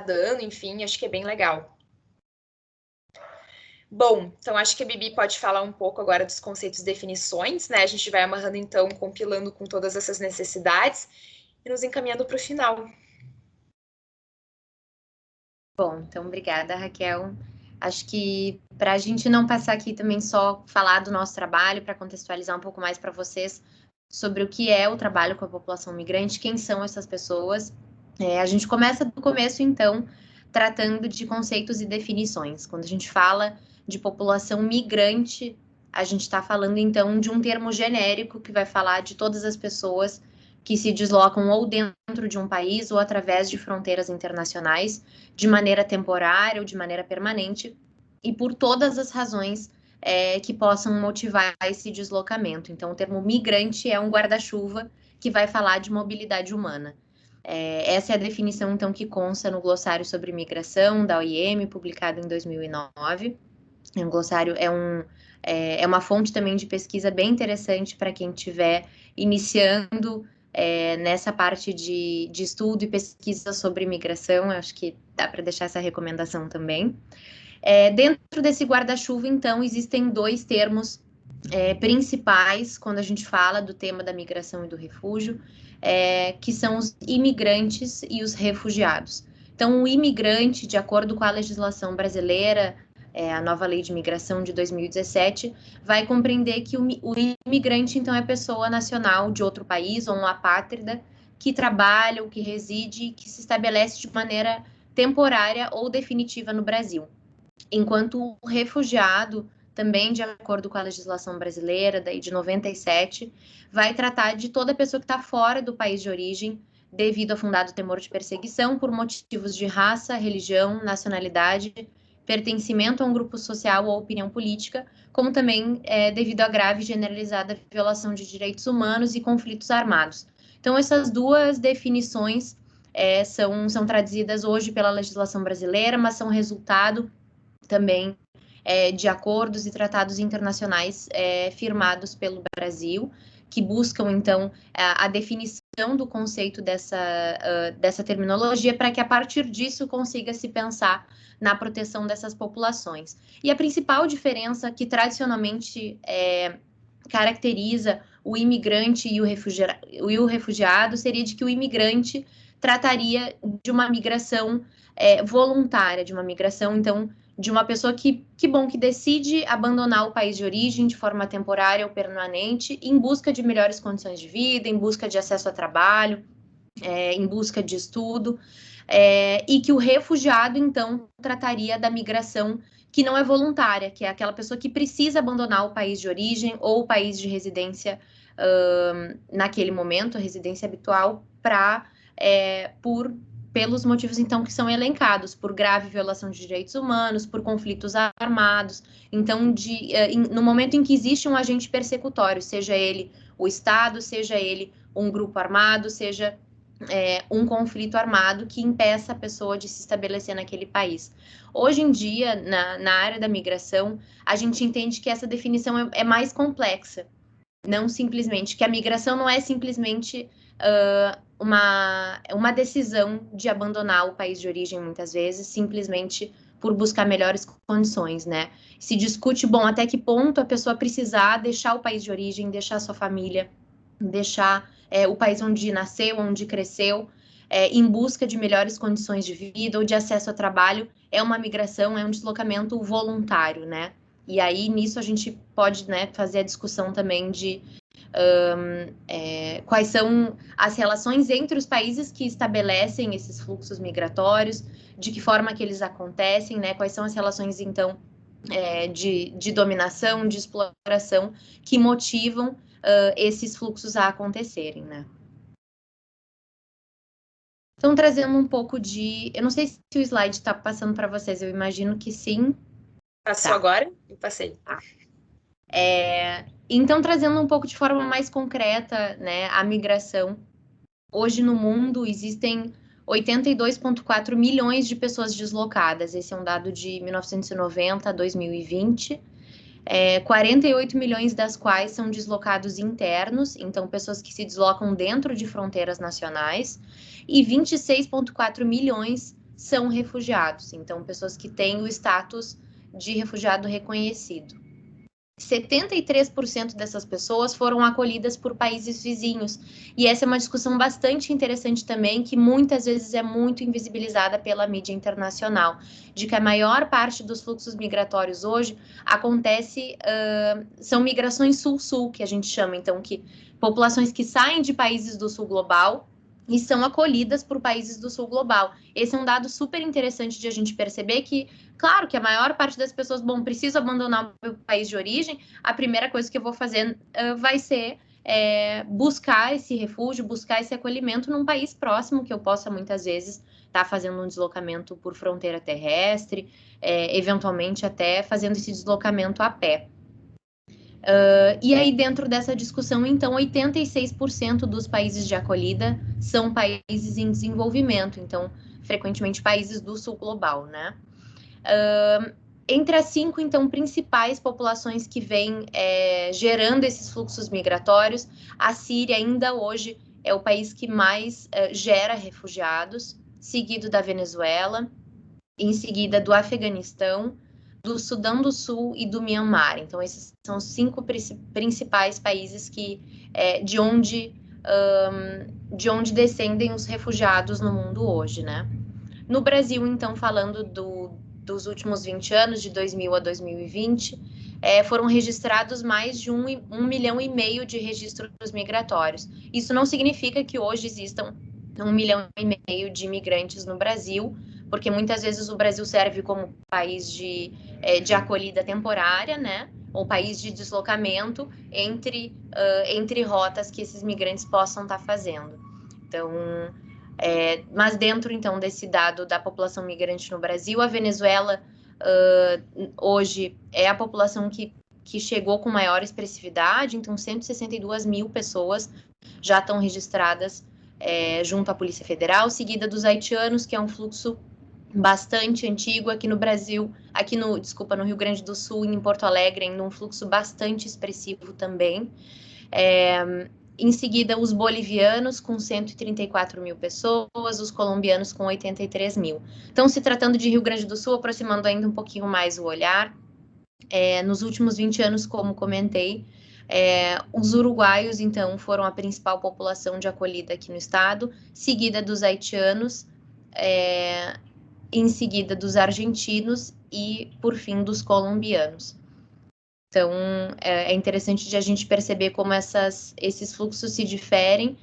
dando, enfim, acho que é bem legal. Bom, então acho que a Bibi pode falar um pouco agora dos conceitos e definições, né? A gente vai amarrando, então, compilando com todas essas necessidades e nos encaminhando para o final. Bom, então obrigada, Raquel. Acho que para a gente não passar aqui também só falar do nosso trabalho, para contextualizar um pouco mais para vocês sobre o que é o trabalho com a população migrante, quem são essas pessoas. A gente começa do começo, então, tratando de conceitos e definições. Quando a gente fala de população migrante, a gente está falando, então, de um termo genérico que vai falar de todas as pessoas que se deslocam ou dentro de um país ou através de fronteiras internacionais, de maneira temporária ou de maneira permanente, e por todas as razões que possam motivar esse deslocamento. Então, o termo migrante é um guarda-chuva que vai falar de mobilidade humana. Essa é a definição, então, que consta no glossário sobre migração da OIM, publicado em 2009. O glossário é uma fonte também de pesquisa bem interessante para quem estiver iniciando nessa parte de estudo e pesquisa sobre migração. Eu acho que dá para deixar essa recomendação também. Dentro desse guarda-chuva, então, existem dois termos principais quando a gente fala do tema da migração e do refúgio, que são os imigrantes e os refugiados. Então, o imigrante, de acordo com a legislação brasileira, a nova lei de imigração de 2017, vai compreender que o imigrante, então, é pessoa nacional de outro país ou um apátrida que trabalha ou que reside, que se estabelece de maneira temporária ou definitiva no Brasil. Enquanto o refugiado, também de acordo com a legislação brasileira, daí de 97, vai tratar de toda pessoa que está fora do país de origem, devido a fundado temor de perseguição por motivos de raça, religião, nacionalidade, pertencimento a um grupo social ou opinião política, como também devido à grave e generalizada violação de direitos humanos e conflitos armados. Então, essas duas definições são traduzidas hoje pela legislação brasileira, mas são resultado também de acordos e tratados internacionais firmados pelo Brasil, que buscam, então, a definição do conceito dessa terminologia para que, a partir disso, consiga se pensar na proteção dessas populações. E a principal diferença que, tradicionalmente, caracteriza o imigrante e o refugiado seria de que o imigrante trataria de uma migração voluntária, de uma migração, então, de uma pessoa que decide abandonar o país de origem de forma temporária ou permanente, em busca de melhores condições de vida, em busca de acesso a trabalho, em busca de estudo, e que o refugiado, então, trataria da migração que não é voluntária, que é aquela pessoa que precisa abandonar o país de origem ou o país de residência naquele momento, a residência habitual, pelos motivos, então, que são elencados, por grave violação de direitos humanos, por conflitos armados. Então, no momento em que existe um agente persecutório, seja ele o Estado, seja ele um grupo armado, seja um conflito armado que impeça a pessoa de se estabelecer naquele país. Hoje em dia, na área da migração, a gente entende que essa definição é mais complexa. Não simplesmente, que a migração não é simplesmente uma decisão de abandonar o país de origem, muitas vezes, simplesmente por buscar melhores condições, né? Se discute, bom, até que ponto a pessoa precisar deixar o país de origem, deixar sua família, deixar o país onde nasceu, onde cresceu, em busca de melhores condições de vida ou de acesso a trabalho, é uma migração, é um deslocamento voluntário, né? E aí, nisso, a gente pode, né, fazer a discussão também de quais são as relações entre os países que estabelecem esses fluxos migratórios, de que forma que eles acontecem, né? Quais são as relações, então, de dominação, de exploração, que motivam esses fluxos a acontecerem, né? Então, trazendo um pouco de... Eu não sei se o slide está passando para vocês, eu imagino que sim. Passou agora? Eu passei. Então, trazendo um pouco de forma mais concreta, né, a migração. Hoje no mundo existem 82,4 milhões de pessoas deslocadas. Esse é um dado de 1990 a 2020. 48 milhões das quais são deslocados internos, então pessoas que se deslocam dentro de fronteiras nacionais, e 26,4 milhões são refugiados, então pessoas que têm o status de refugiado reconhecido. 73% dessas pessoas foram acolhidas por países vizinhos. E essa é uma discussão bastante interessante também, que muitas vezes é muito invisibilizada pela mídia internacional, de que a maior parte dos fluxos migratórios hoje são migrações sul-sul, que a gente chama, então, que populações que saem de países do sul global e são acolhidas por países do sul global. Esse é um dado super interessante de a gente perceber que, claro, que a maior parte das pessoas, bom, preciso abandonar o meu país de origem, a primeira coisa que eu vou fazer vai ser buscar esse refúgio, buscar esse acolhimento num país próximo, que eu possa, muitas vezes, estar fazendo um deslocamento por fronteira terrestre, eventualmente até fazendo esse deslocamento a pé. E aí, dentro dessa discussão, então, 86% dos países de acolhida são países em desenvolvimento, então, frequentemente países do sul global, né? Entre as 5, então, principais populações que vêm gerando esses fluxos migratórios, a Síria ainda hoje é o país que mais gera refugiados, seguido da Venezuela, em seguida do Afeganistão, do Sudão do Sul e do Mianmar. Então, esses são os 5 principais países de onde descendem os refugiados no mundo hoje, né? No Brasil, então, falando dos últimos 20 anos, de 2000 a 2020, foram registrados mais de 1,5 milhão de registros migratórios. Isso não significa que hoje existam 1,5 milhão de imigrantes no Brasil, porque muitas vezes o Brasil serve como país de acolhida temporária, né? Ou país de deslocamento entre rotas que esses migrantes possam estar fazendo. Então, mas dentro, então, desse dado da população migrante no Brasil, a Venezuela hoje é a população que chegou com maior expressividade, então 162 mil pessoas já estão registradas junto à Polícia Federal, seguida dos haitianos, que é um fluxo bastante antigo aqui no Brasil, no Rio Grande do Sul e em Porto Alegre, ainda um fluxo bastante expressivo também. Em seguida, os bolivianos, com 134 mil pessoas, os colombianos com 83 mil. Então, se tratando de Rio Grande do Sul, aproximando ainda um pouquinho mais o olhar, nos últimos 20 anos, como comentei, os uruguaios, então, foram a principal população de acolhida aqui no estado, seguida dos haitianos, em seguida dos argentinos e, por fim, dos colombianos. Então, é interessante de a gente perceber como esses fluxos se diferem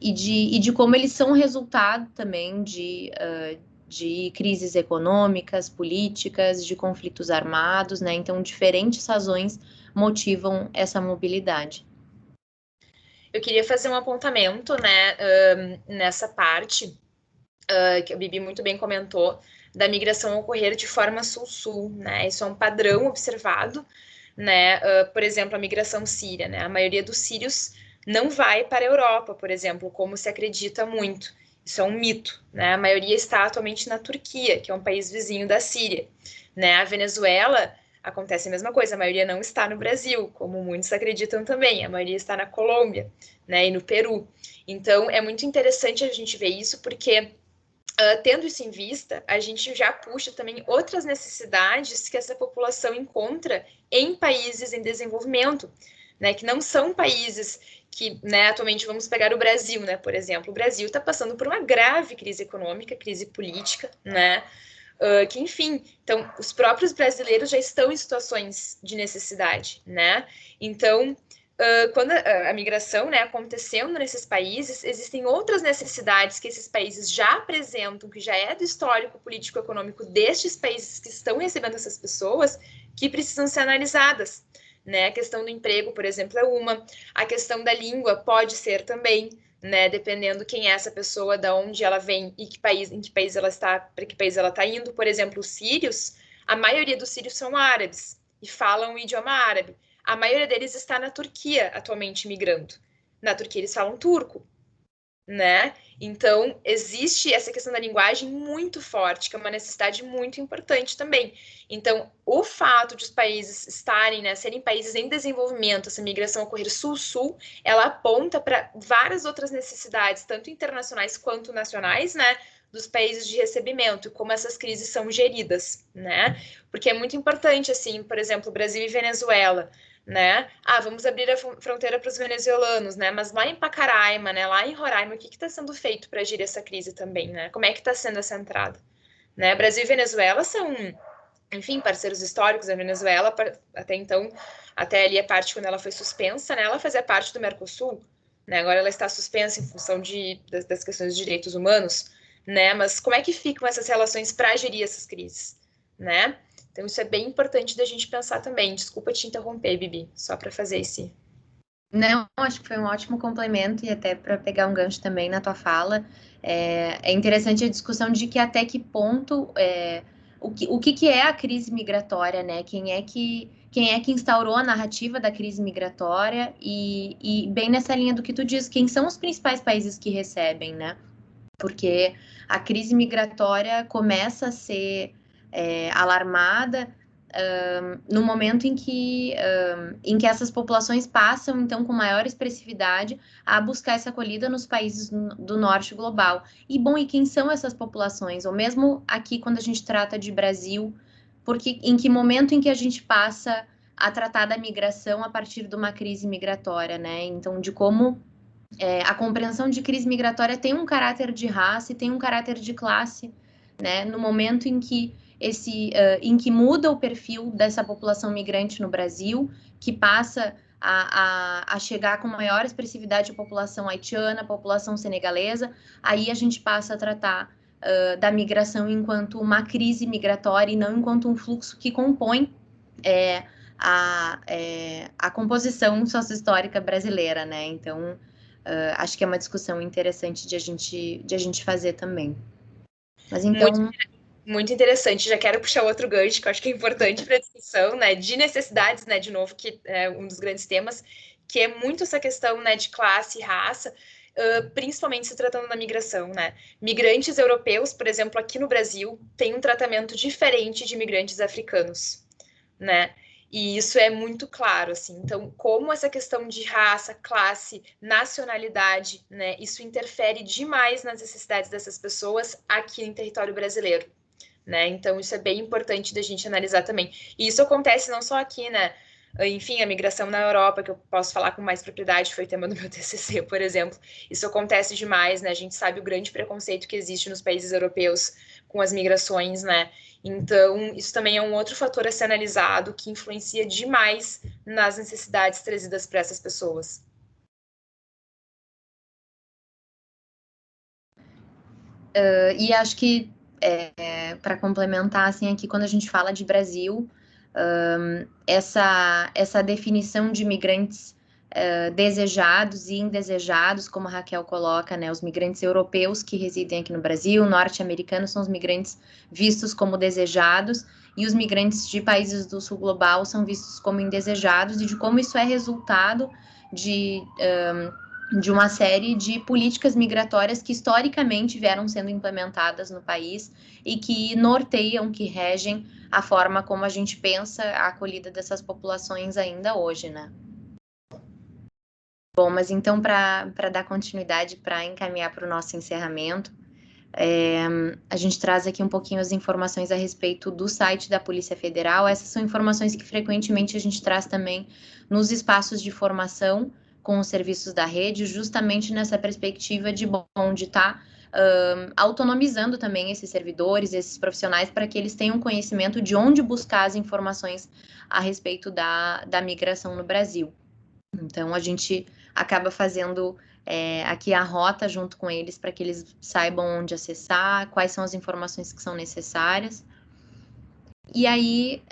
e de como eles são resultado também de crises econômicas, políticas, de conflitos armados, né? Então, diferentes razões motivam essa mobilidade. eu queria fazer um apontamento, né, nessa parte, que a Bibi muito bem comentou, da migração ocorrer de forma sul-sul, né? Isso é um padrão observado, né? Por exemplo, a migração síria, né? A maioria dos sírios não vai para a Europa, por exemplo, como se acredita muito. Isso é um mito, né? A maioria está atualmente na Turquia, que é um país vizinho da Síria, né? A Venezuela acontece a mesma coisa, a maioria não está no Brasil, como muitos acreditam também, a maioria está na Colômbia, né? E no Peru. Então, é muito interessante a gente ver isso, porque tendo isso em vista, a gente já puxa também outras necessidades que essa população encontra em países em desenvolvimento, né, que não são países que, né, atualmente vamos pegar o Brasil, né, por exemplo, o Brasil está passando por uma grave crise econômica, crise política, né, que enfim, então os próprios brasileiros já estão em situações de necessidade, né, então quando a migração, né, acontecendo nesses países, existem outras necessidades que esses países já apresentam, que já é do histórico político-econômico destes países que estão recebendo essas pessoas, que precisam ser analisadas, né? A questão do emprego, por exemplo, é uma. A questão da língua pode ser também, né? Dependendo quem é essa pessoa, de onde ela vem e em que país ela está, para que país ela está indo. Por exemplo, os sírios, a maioria dos sírios são árabes e falam o idioma árabe. A maioria deles está na Turquia, atualmente migrando. Na Turquia eles falam turco, né? Então, existe essa questão da linguagem muito forte, que é uma necessidade muito importante também. Então, o fato de os países estarem, né, serem países em desenvolvimento, essa migração ocorrer sul-sul, ela aponta para várias outras necessidades, tanto internacionais quanto nacionais, né, dos países de recebimento, e como essas crises são geridas, né? Porque é muito importante, assim, por exemplo, Brasil e Venezuela, né? Vamos abrir a fronteira para os venezuelanos, né? Mas lá em Pacaraima, né? Lá em Roraima, o que está sendo feito para gerir essa crise também, né? Como é que está sendo essa entrada, né? Brasil e Venezuela são, enfim, parceiros históricos. A Venezuela, até então, até ali a parte quando ela foi suspensa, né? Ela fazia parte do Mercosul, né? Agora ela está suspensa em função das questões de direitos humanos, né? Mas como é que ficam essas relações para gerir essas crises, né? Então, isso é bem importante da gente pensar também. Desculpa te interromper, Bibi, só para fazer esse. Não, acho que foi um ótimo complemento e até para pegar um gancho também na tua fala. É interessante a discussão de que até que ponto o que é a crise migratória, né? Quem é que instaurou a narrativa da crise migratória e bem nessa linha do que tu diz, quem são os principais países que recebem, né? Porque a crise migratória começa a ser alarmada no momento em que essas populações passam, então, com maior expressividade, a buscar essa acolhida nos países do norte global. E, bom, e quem são essas populações? Ou mesmo aqui, quando a gente trata de Brasil, porque em que momento em que a gente passa a tratar da migração a partir de uma crise migratória, né? Então, de como a compreensão de crise migratória tem um caráter de raça e tem um caráter de classe, né? No momento em que em que muda o perfil dessa população migrante no Brasil, que passa a chegar com maior expressividade a população haitiana, a população senegalesa, aí a gente passa a tratar da migração enquanto uma crise migratória e não enquanto um fluxo que compõe a composição sociohistórica brasileira, né? Então, acho que é uma discussão interessante de a gente fazer também. Mas então... Muito interessante. Já quero puxar outro gancho que eu acho que é importante para a discussão, né? De necessidades, né? De novo, que é um dos grandes temas, que é muito essa questão, né? De classe e raça, principalmente se tratando da migração, né? Migrantes europeus, por exemplo, aqui no Brasil, têm um tratamento diferente de migrantes africanos, né? E isso é muito claro, assim. Então, como essa questão de raça, classe, nacionalidade, né? Isso interfere demais nas necessidades dessas pessoas aqui em território brasileiro, né? Então, isso é bem importante da gente analisar também. E isso acontece não só aqui, né? Enfim, a migração na Europa, que eu posso falar com mais propriedade, foi tema do meu TCC, por exemplo. Isso acontece demais, né? A gente sabe o grande preconceito que existe nos países europeus com as migrações, né? Então, isso também é um outro fator a ser analisado que influencia demais nas necessidades trazidas para essas pessoas. E acho que, para complementar, assim, aqui quando a gente fala de Brasil, essa definição de migrantes desejados e indesejados, como a Raquel coloca, né? Os migrantes europeus que residem aqui no Brasil, norte-americanos, são os migrantes vistos como desejados, e os migrantes de países do sul global são vistos como indesejados, e de como isso é resultado de uma série de políticas migratórias que historicamente vieram sendo implementadas no país e que norteiam, que regem a forma como a gente pensa a acolhida dessas populações ainda hoje, né? Bom, mas então, para dar continuidade, para encaminhar para o nosso encerramento, a gente traz aqui um pouquinho as informações a respeito do site da Polícia Federal. Essas são informações que frequentemente a gente traz também nos espaços de formação com os serviços da rede, justamente nessa perspectiva de estar autonomizando também esses servidores, esses profissionais, para que eles tenham conhecimento de onde buscar as informações a respeito da migração no Brasil. Então, a gente acaba fazendo aqui a rota junto com eles para que eles saibam onde acessar, quais são as informações que são necessárias. E aí,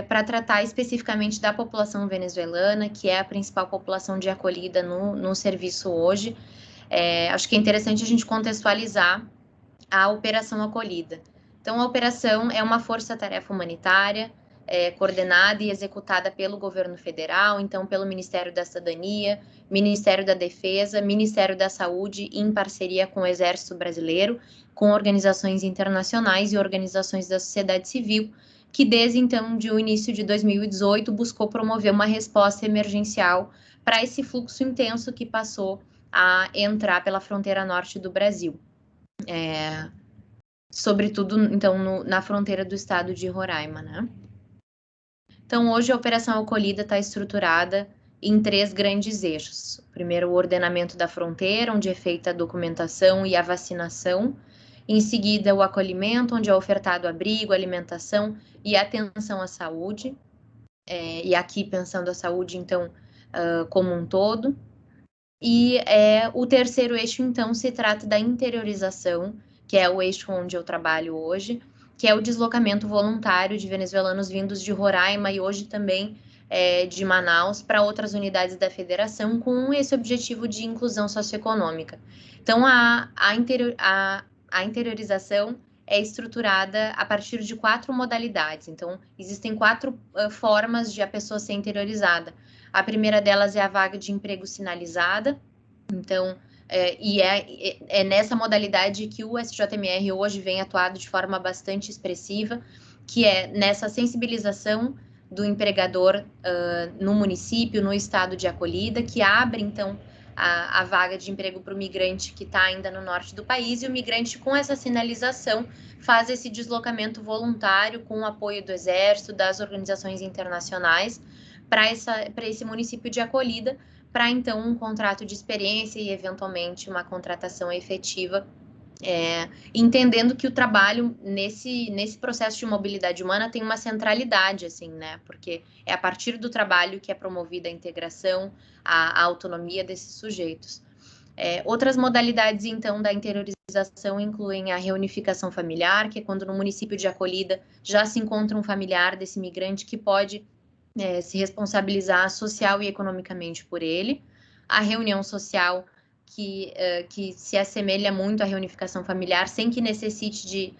para tratar especificamente da população venezuelana, que é a principal população de acolhida no serviço hoje, acho que é interessante a gente contextualizar a Operação Acolhida. Então, a operação é uma força-tarefa humanitária, coordenada e executada pelo governo federal, então pelo Ministério da Cidadania, Ministério da Defesa, Ministério da Saúde, em parceria com o Exército Brasileiro, com organizações internacionais e organizações da sociedade civil, que desde então, de o início de 2018, buscou promover uma resposta emergencial para esse fluxo intenso que passou a entrar pela fronteira norte do Brasil. Sobretudo, então, na fronteira do estado de Roraima, né? Então, hoje a Operação Acolhida está estruturada em 3 grandes eixos. Primeiro, o ordenamento da fronteira, onde é feita a documentação e a vacinação. Em seguida, o acolhimento, onde é ofertado abrigo, alimentação e atenção à saúde. E aqui, pensando a saúde, então, como um todo. E o terceiro eixo, então, se trata da interiorização, que é o eixo onde eu trabalho hoje, que é o deslocamento voluntário de venezuelanos vindos de Roraima e hoje também de Manaus para outras unidades da federação, com esse objetivo de inclusão socioeconômica. Então, a interiorização é estruturada a partir de 4 modalidades. Então, existem 4 formas de a pessoa ser interiorizada. A primeira delas é a vaga de emprego sinalizada. Então, é nessa modalidade que o SJMR hoje vem atuado de forma bastante expressiva, que é nessa sensibilização do empregador no município, no estado de acolhida, que abre, então, a vaga de emprego para o migrante que está ainda no norte do país, e o migrante, com essa sinalização, faz esse deslocamento voluntário com o apoio do Exército, das organizações internacionais, para esse município de acolhida, para, então, um contrato de experiência e, eventualmente, uma contratação efetiva, entendendo que o trabalho nesse processo de mobilidade humana tem uma centralidade, assim, né? Porque é a partir do trabalho que é promovida a integração, a autonomia desses sujeitos. Outras modalidades, então, da interiorização incluem a reunificação familiar, que é quando no município de acolhida já se encontra um familiar desse migrante que pode se responsabilizar social e economicamente por ele. A reunião social, que se assemelha muito à reunificação familiar, sem que necessite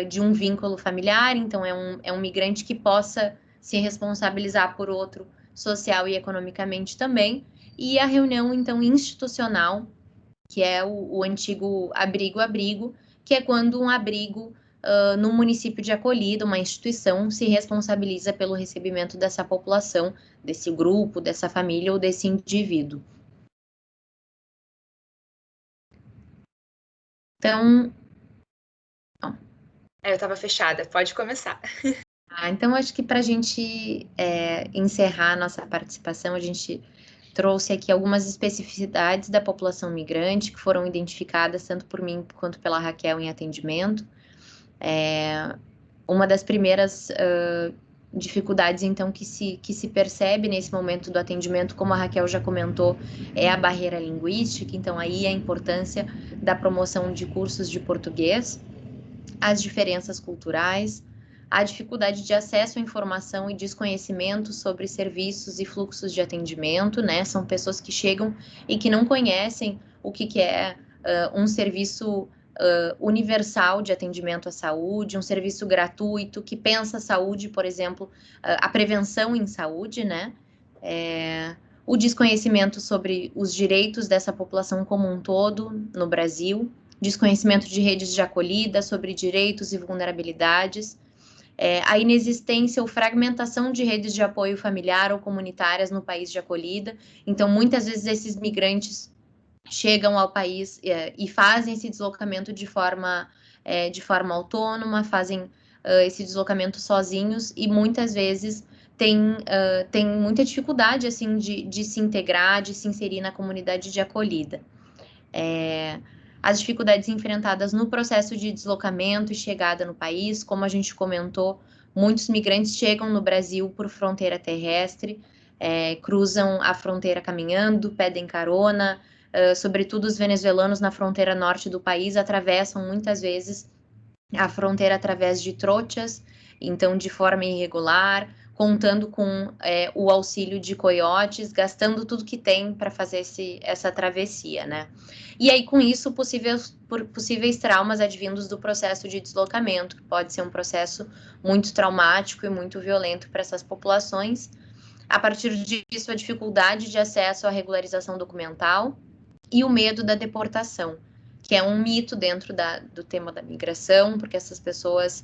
de um vínculo familiar. Então, é um migrante que possa se responsabilizar por outro social e economicamente também. E a reunião, então, institucional, que é o antigo abrigo-abrigo, que é quando um abrigo no município de acolhida, uma instituição, se responsabiliza pelo recebimento dessa população, desse grupo, dessa família ou desse indivíduo. Então... Eu estava fechada, pode começar. Então, acho que para a gente encerrar a nossa participação, a gente trouxe aqui algumas especificidades da população migrante que foram identificadas tanto por mim quanto pela Raquel em atendimento. Uma das primeiras dificuldades, então, que se percebe nesse momento do atendimento, como a Raquel já comentou, é a barreira linguística. Então, aí a importância da promoção de cursos de português, as diferenças culturais, a dificuldade de acesso à informação e desconhecimento sobre serviços e fluxos de atendimento, né? São pessoas que chegam e que não conhecem o que é um serviço universal de atendimento à saúde, um serviço gratuito que pensa a saúde, por exemplo, a prevenção em saúde, né? O desconhecimento sobre os direitos dessa população como um todo no Brasil, desconhecimento de redes de acolhida sobre direitos e vulnerabilidades, a inexistência ou fragmentação de redes de apoio familiar ou comunitárias no país de acolhida. Então, muitas vezes esses migrantes chegam ao país e fazem esse deslocamento de forma autônoma, fazem esse deslocamento sozinhos e muitas vezes tem muita dificuldade assim de se integrar, de se inserir na comunidade de acolhida. As dificuldades enfrentadas no processo de deslocamento e chegada no país, como a gente comentou, muitos migrantes chegam no Brasil por fronteira terrestre, cruzam a fronteira caminhando, pedem carona, sobretudo os venezuelanos na fronteira norte do país atravessam muitas vezes a fronteira através de trochas, então de forma irregular, contando com o auxílio de coiotes, gastando tudo que tem para fazer essa travessia, né? E aí, com isso, possíveis traumas advindos do processo de deslocamento, que pode ser um processo muito traumático e muito violento para essas populações. A partir disso, a dificuldade de acesso à regularização documental e o medo da deportação, que é um mito dentro do tema da migração, porque essas pessoas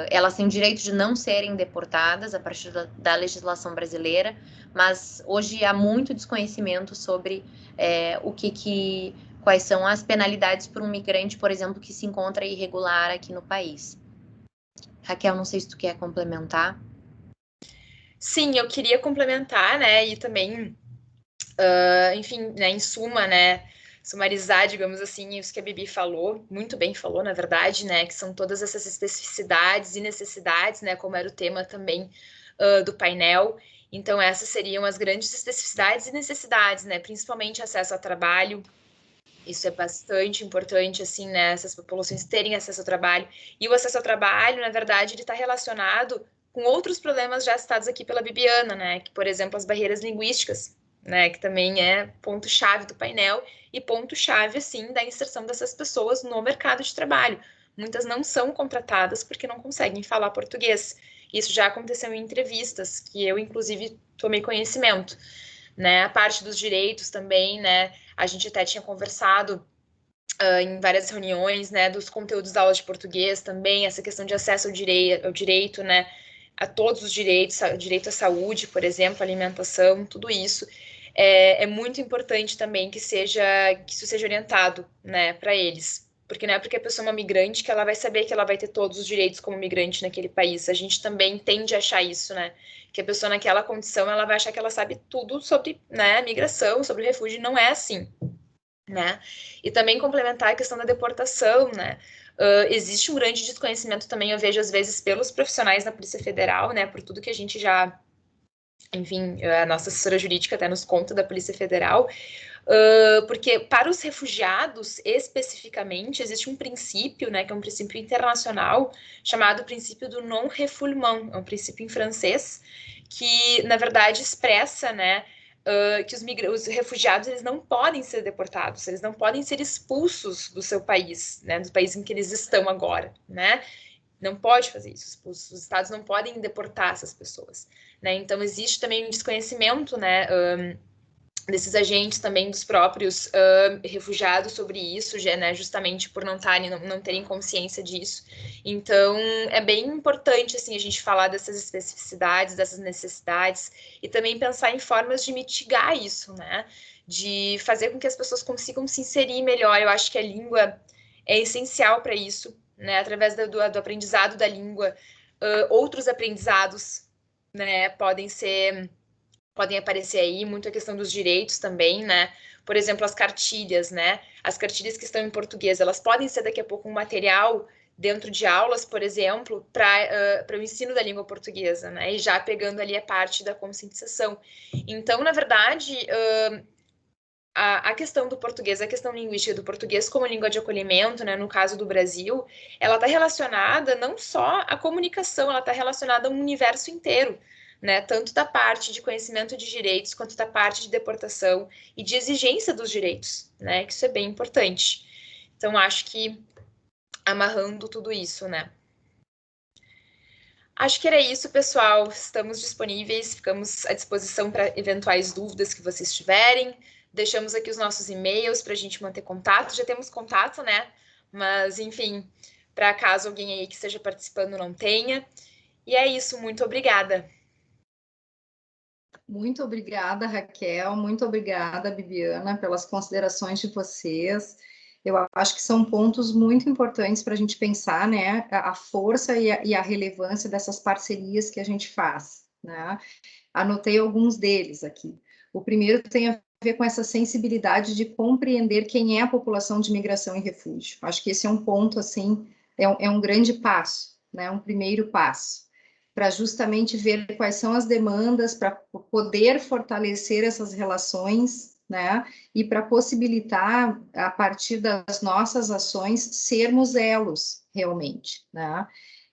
elas têm o direito de não serem deportadas a partir da legislação brasileira, mas hoje há muito desconhecimento sobre quais são as penalidades por um migrante, por exemplo, que se encontra irregular aqui no país. Raquel, não sei se tu quer complementar. Sim, eu queria complementar, né, e também, enfim, né, em suma, né, sumarizar, digamos assim, isso que a Bibi falou, muito bem falou, na verdade, né, que são todas essas especificidades e necessidades, né, como era o tema também do painel. Então, essas seriam as grandes especificidades e necessidades, né, principalmente acesso ao trabalho. Isso é bastante importante, assim, né, essas populações terem acesso ao trabalho. E o acesso ao trabalho, na verdade, ele está relacionado com outros problemas já citados aqui pela Bibiana, né, que, por exemplo, as barreiras linguísticas, né, que também é ponto-chave do painel e ponto-chave, assim, da inserção dessas pessoas no mercado de trabalho. Muitas não são contratadas porque não conseguem falar português. Isso já aconteceu em entrevistas, que eu, inclusive, tomei conhecimento, né, a parte dos direitos também, né, a gente até tinha conversado em várias reuniões, né, dos conteúdos da aula de português também, essa questão de acesso ao direito, né, a todos os direitos, direito à saúde, por exemplo, alimentação, tudo isso é muito importante também que isso seja orientado, né, para eles. Porque não é porque a pessoa é uma migrante que ela vai saber que ela vai ter todos os direitos como migrante naquele país. A gente também tende a achar isso, né? Que a pessoa naquela condição, ela vai achar que ela sabe tudo sobre, né, migração, sobre refúgio, e não é assim, né? E também complementar a questão da deportação, né? Existe um grande desconhecimento também, eu vejo às vezes pelos profissionais da Polícia Federal, né? Por tudo que a gente já, enfim, a nossa assessora jurídica até nos conta da Polícia Federal, porque para os refugiados, especificamente, existe um princípio, né, que é um princípio internacional, chamado princípio do non-refoulement, é um princípio em francês, que, na verdade, expressa, né, que os refugiados eles não podem ser deportados, eles não podem ser expulsos do seu país, né, do país em que eles estão agora, né? Não pode fazer isso, os estados não podem deportar essas pessoas, né? Então existe também um desconhecimento, né, desses agentes também dos próprios refugiados sobre isso, já, né, justamente por não terem consciência disso. Então, é bem importante, assim, a gente falar dessas especificidades, dessas necessidades, e também pensar em formas de mitigar isso, né, de fazer com que as pessoas consigam se inserir melhor. Eu acho que a língua é essencial para isso, né, através do aprendizado da língua, outros aprendizados, né, podem aparecer aí, muito a questão dos direitos também, né? Por exemplo, as cartilhas, né? As cartilhas que estão em português, elas podem ser daqui a pouco um material dentro de aulas, por exemplo, para o ensino da língua portuguesa, né? E já pegando ali a parte da conscientização. Então, na verdade, a questão do português, a questão linguística do português como língua de acolhimento, né, no caso do Brasil, ela está relacionada não só à comunicação, ela está relacionada a um universo inteiro, né, tanto da parte de conhecimento de direitos, quanto da parte de deportação e de exigência dos direitos, né, que isso é bem importante. Então, acho que amarrando tudo isso, né. Acho que era isso, pessoal. Estamos disponíveis, ficamos à disposição para eventuais dúvidas que vocês tiverem. Deixamos aqui os nossos e-mails para a gente manter contato. Já temos contato, né? Mas, enfim, para caso alguém aí que esteja participando não tenha. E é isso, muito obrigada. Muito obrigada, Raquel. Muito obrigada, Bibiana, pelas considerações de vocês. Eu acho que são pontos muito importantes para a gente pensar, né, a força e a relevância dessas parcerias que a gente faz, né? Anotei alguns deles aqui. O primeiro tem a ver com essa sensibilidade de compreender quem é a população de imigração e refúgio. Acho que esse é um ponto, assim, é um grande passo, né, um primeiro passo, para justamente ver quais são as demandas, para poder fortalecer essas relações, né, e para possibilitar, a partir das nossas ações, sermos elos, realmente, né.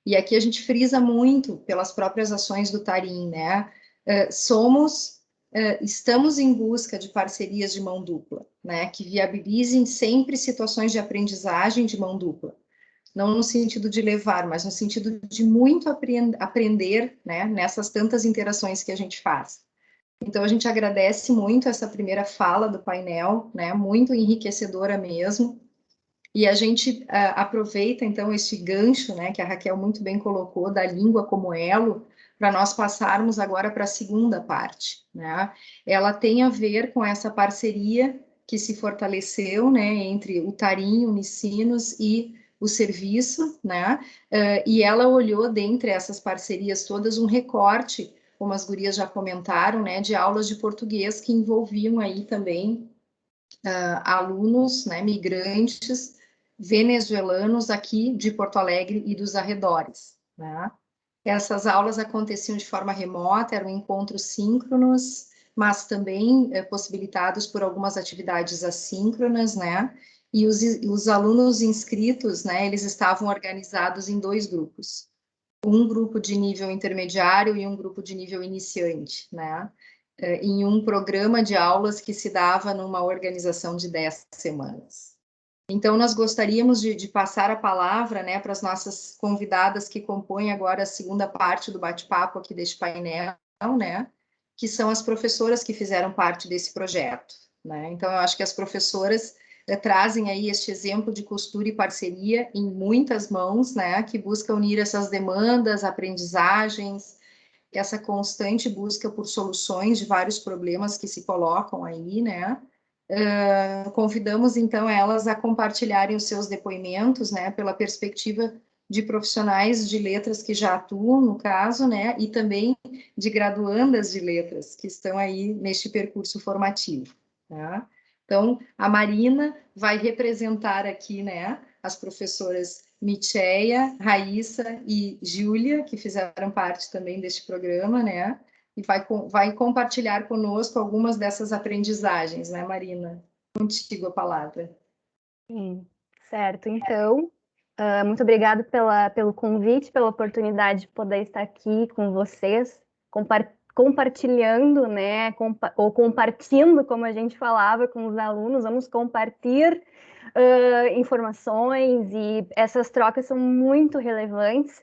E aqui a gente frisa muito pelas próprias ações do Tarim, né, estamos em busca de parcerias de mão dupla, né, que viabilizem sempre situações de aprendizagem de mão dupla, não no sentido de levar, mas no sentido de muito aprender, né, nessas tantas interações que a gente faz. Então, a gente agradece muito essa primeira fala do painel, né, muito enriquecedora mesmo, e a gente aproveita, então, este gancho, né, que a Raquel muito bem colocou, da língua como elo, para nós passarmos agora para a segunda parte, né? Ela tem a ver com essa parceria que se fortaleceu, né, entre o Tarim, o Unicinos e o serviço, né? E ela olhou, dentre essas parcerias todas, um recorte, como as gurias já comentaram, né, de aulas de português que envolviam aí também alunos, né, migrantes venezuelanos aqui de Porto Alegre e dos arredores, né? Essas aulas aconteciam de forma remota, eram encontros síncronos, mas também possibilitados por algumas atividades assíncronas, né? E os alunos inscritos, né, eles estavam organizados em 2 grupos. Um grupo de nível intermediário e um grupo de nível iniciante, né? Em um programa de aulas que se dava numa organização de 10 semanas. Então, nós gostaríamos de passar a palavra, né, para as nossas convidadas que compõem agora a segunda parte do bate-papo aqui deste painel, né, que são as professoras que fizeram parte desse projeto, né. Então, eu acho que as professoras trazem aí este exemplo de costura e parceria em muitas mãos, né, que busca unir essas demandas, aprendizagens, essa constante busca por soluções de vários problemas que se colocam aí, né. Convidamos, então, elas a compartilharem os seus depoimentos, né, pela perspectiva de profissionais de letras que já atuam, no caso, né, e também de graduandas de letras que estão aí neste percurso formativo, tá? Então, a Marina vai representar aqui, né, as professoras Micheia, Raíssa e Júlia, que fizeram parte também deste programa, né, e vai compartilhar conosco algumas dessas aprendizagens, né, Marina? Contigo a palavra. Sim, certo. Então, muito obrigada pelo convite, pela oportunidade de poder estar aqui com vocês, compartilhando, né, ou compartilhando, como a gente falava com os alunos, vamos compartilhar informações, e essas trocas são muito relevantes.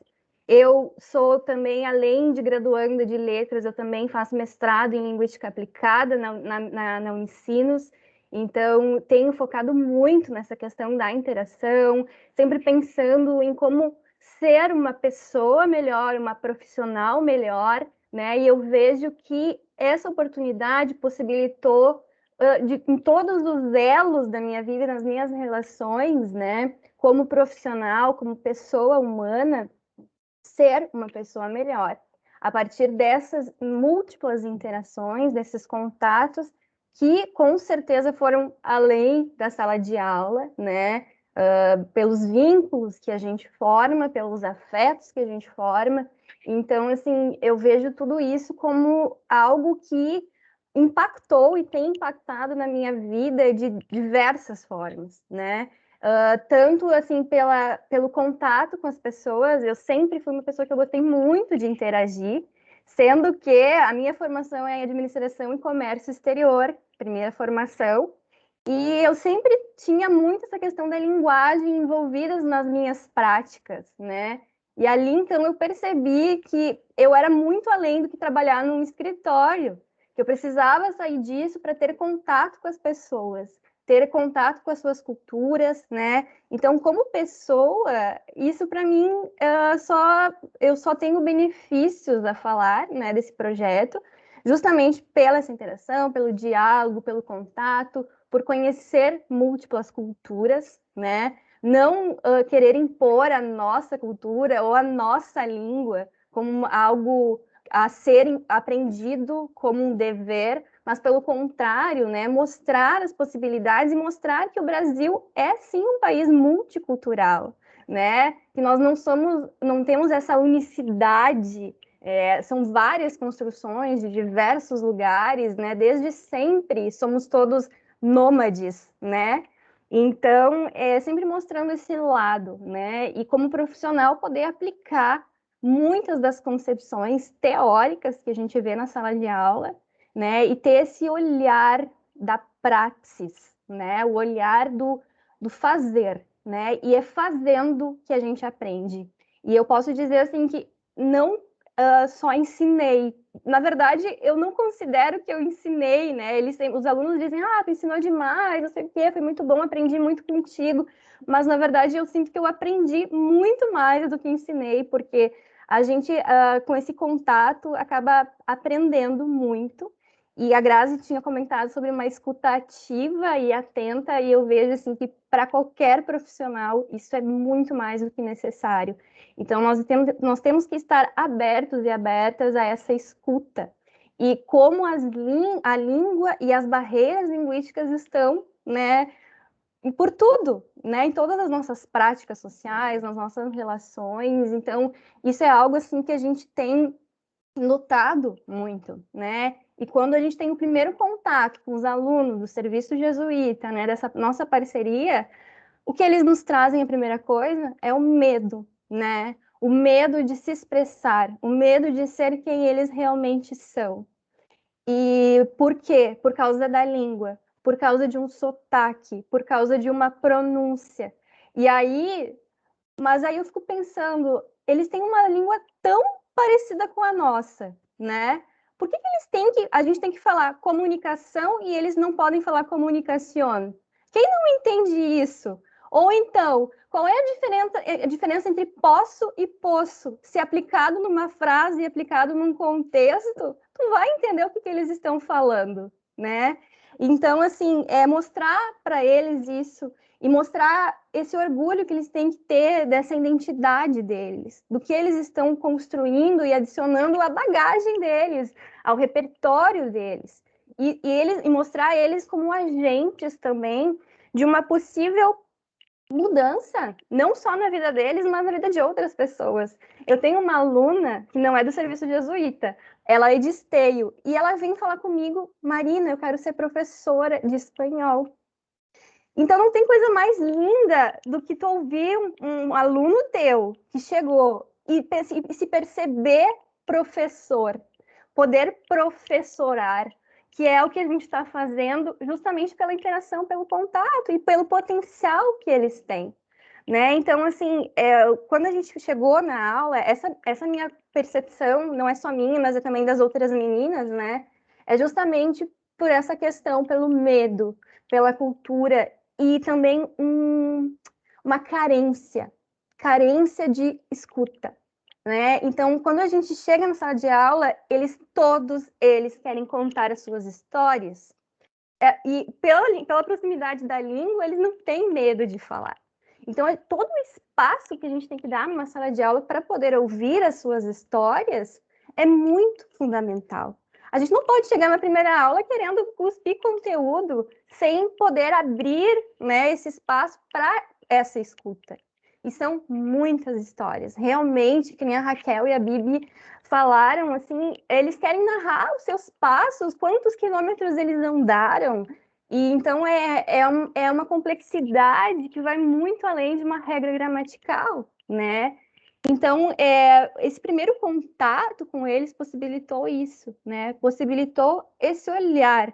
Eu sou também, além de graduanda de letras, eu também faço mestrado em linguística aplicada na Unicinos, então tenho focado muito nessa questão da interação, sempre pensando em como ser uma pessoa melhor, uma profissional melhor, né? E eu vejo que essa oportunidade possibilitou, em todos os elos da minha vida, nas minhas relações, né? Como profissional, como pessoa humana, ser uma pessoa melhor. A partir dessas múltiplas interações, desses contatos, que com certeza foram além da sala de aula, né? Pelos vínculos que a gente forma, pelos afetos que a gente forma. Então, assim, eu vejo tudo isso como algo que impactou e tem impactado na minha vida de diversas formas, né? Tanto assim pelo contato com as pessoas, eu sempre fui uma pessoa que eu gostei muito de interagir, sendo que a minha formação é em administração e comércio exterior, primeira formação, e eu sempre tinha muito essa questão da linguagem envolvida nas minhas práticas, né? E ali, então, eu percebi que eu era muito além do que trabalhar num escritório, que eu precisava sair disso para ter contato com as pessoas, ter contato com as suas culturas, né? Então, como pessoa, isso para mim, eu só tenho benefícios a falar, né, desse projeto, justamente pela essa interação, pelo diálogo, pelo contato, por conhecer múltiplas culturas, né? Não querer impor a nossa cultura ou a nossa língua como algo a ser aprendido como um dever, mas pelo contrário, né, mostrar as possibilidades e mostrar que o Brasil é sim um país multicultural, né? Que nós não temos essa unicidade. São várias construções de diversos lugares, né? Desde sempre somos todos nômades, né? Então, sempre mostrando esse lado, né? E como profissional poder aplicar muitas das concepções teóricas que a gente vê na sala de aula, né? E ter esse olhar da praxis, né? O olhar do fazer, né? E é fazendo que a gente aprende. E eu posso dizer assim que não só ensinei. Na verdade, eu não considero que eu ensinei, né? Os alunos dizem, tu ensinou demais, não sei o quê, foi muito bom, aprendi muito contigo. Mas, na verdade, eu sinto que eu aprendi muito mais do que ensinei, porque a gente, com esse contato, acaba aprendendo muito. E a Grazi tinha comentado sobre uma escuta ativa e atenta, e eu vejo assim, que para qualquer profissional isso é muito mais do que necessário. Então, nós temos que estar abertos e abertas a essa escuta. E como a língua e as barreiras linguísticas estão, né, por tudo, né, em todas as nossas práticas sociais, nas nossas relações. Então, isso é algo assim que a gente tem lutado muito, né? E quando a gente tem o primeiro contato com os alunos do Serviço Jesuíta, né, dessa nossa parceria, o que eles nos trazem, a primeira coisa, é o medo, né? O medo de se expressar, o medo de ser quem eles realmente são. E por quê? Por causa da língua, por causa de um sotaque, por causa de uma pronúncia. Mas aí eu fico pensando, eles têm uma língua tão parecida com a nossa, né? Por que a gente tem que falar comunicação e eles não podem falar comunicação? Quem não entende isso? Ou então, qual é a diferença entre posso e poço? Se aplicado numa frase e aplicado num contexto, tu vai entender o que eles estão falando, né? Então, assim, mostrar para eles isso e mostrar esse orgulho que eles têm que ter dessa identidade deles, do que eles estão construindo e adicionando à bagagem deles, ao repertório deles, e mostrar eles como agentes também de uma possível mudança, não só na vida deles, mas na vida de outras pessoas. Eu tenho uma aluna que não é do serviço jesuíta, ela é de Esteio, e ela vem falar comigo, Marina, eu quero ser professora de espanhol. Então, não tem coisa mais linda do que tu ouvir um aluno teu que chegou e se perceber professor, poder professorar, que é o que a gente está fazendo justamente pela interação, pelo contato e pelo potencial que eles têm, né? Então, assim, quando a gente chegou na aula, essa minha percepção, não é só minha, mas é também das outras meninas, né? É justamente por essa questão, pelo medo, pela cultura e também uma carência de escuta, né? Então, quando a gente chega na sala de aula, todos eles querem contar as suas histórias, e pela proximidade da língua, eles não têm medo de falar. Então, todo o espaço que a gente tem que dar numa sala de aula para poder ouvir as suas histórias é muito fundamental. A gente não pode chegar na primeira aula querendo cuspir conteúdo sem poder abrir, né, esse espaço para essa escuta. E são muitas histórias. Realmente, que nem a Raquel e a Bibi falaram, assim, eles querem narrar os seus passos, quantos quilômetros eles andaram, e então é uma complexidade que vai muito além de uma regra gramatical, né? Então, esse primeiro contato com eles possibilitou isso, né? Possibilitou esse olhar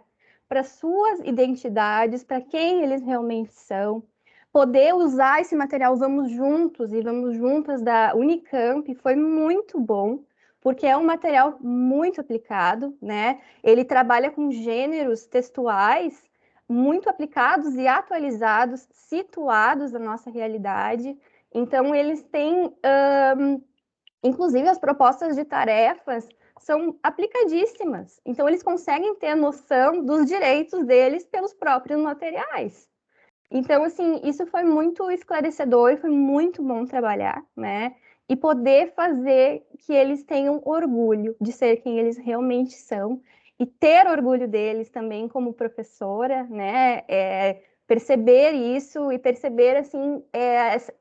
para suas identidades, para quem eles realmente são, poder usar esse material Vamos Juntos e Vamos Juntas da Unicamp foi muito bom, porque é um material muito aplicado, né? Ele trabalha com gêneros textuais muito aplicados e atualizados, situados na nossa realidade. Então, eles têm, inclusive, as propostas de tarefas são aplicadíssimas. Então, eles conseguem ter a noção dos direitos deles pelos próprios materiais. Então, assim, isso foi muito esclarecedor, foi muito bom trabalhar, né? E poder fazer que eles tenham orgulho de ser quem eles realmente são e ter orgulho deles também como professora, né? Perceber isso e perceber, assim,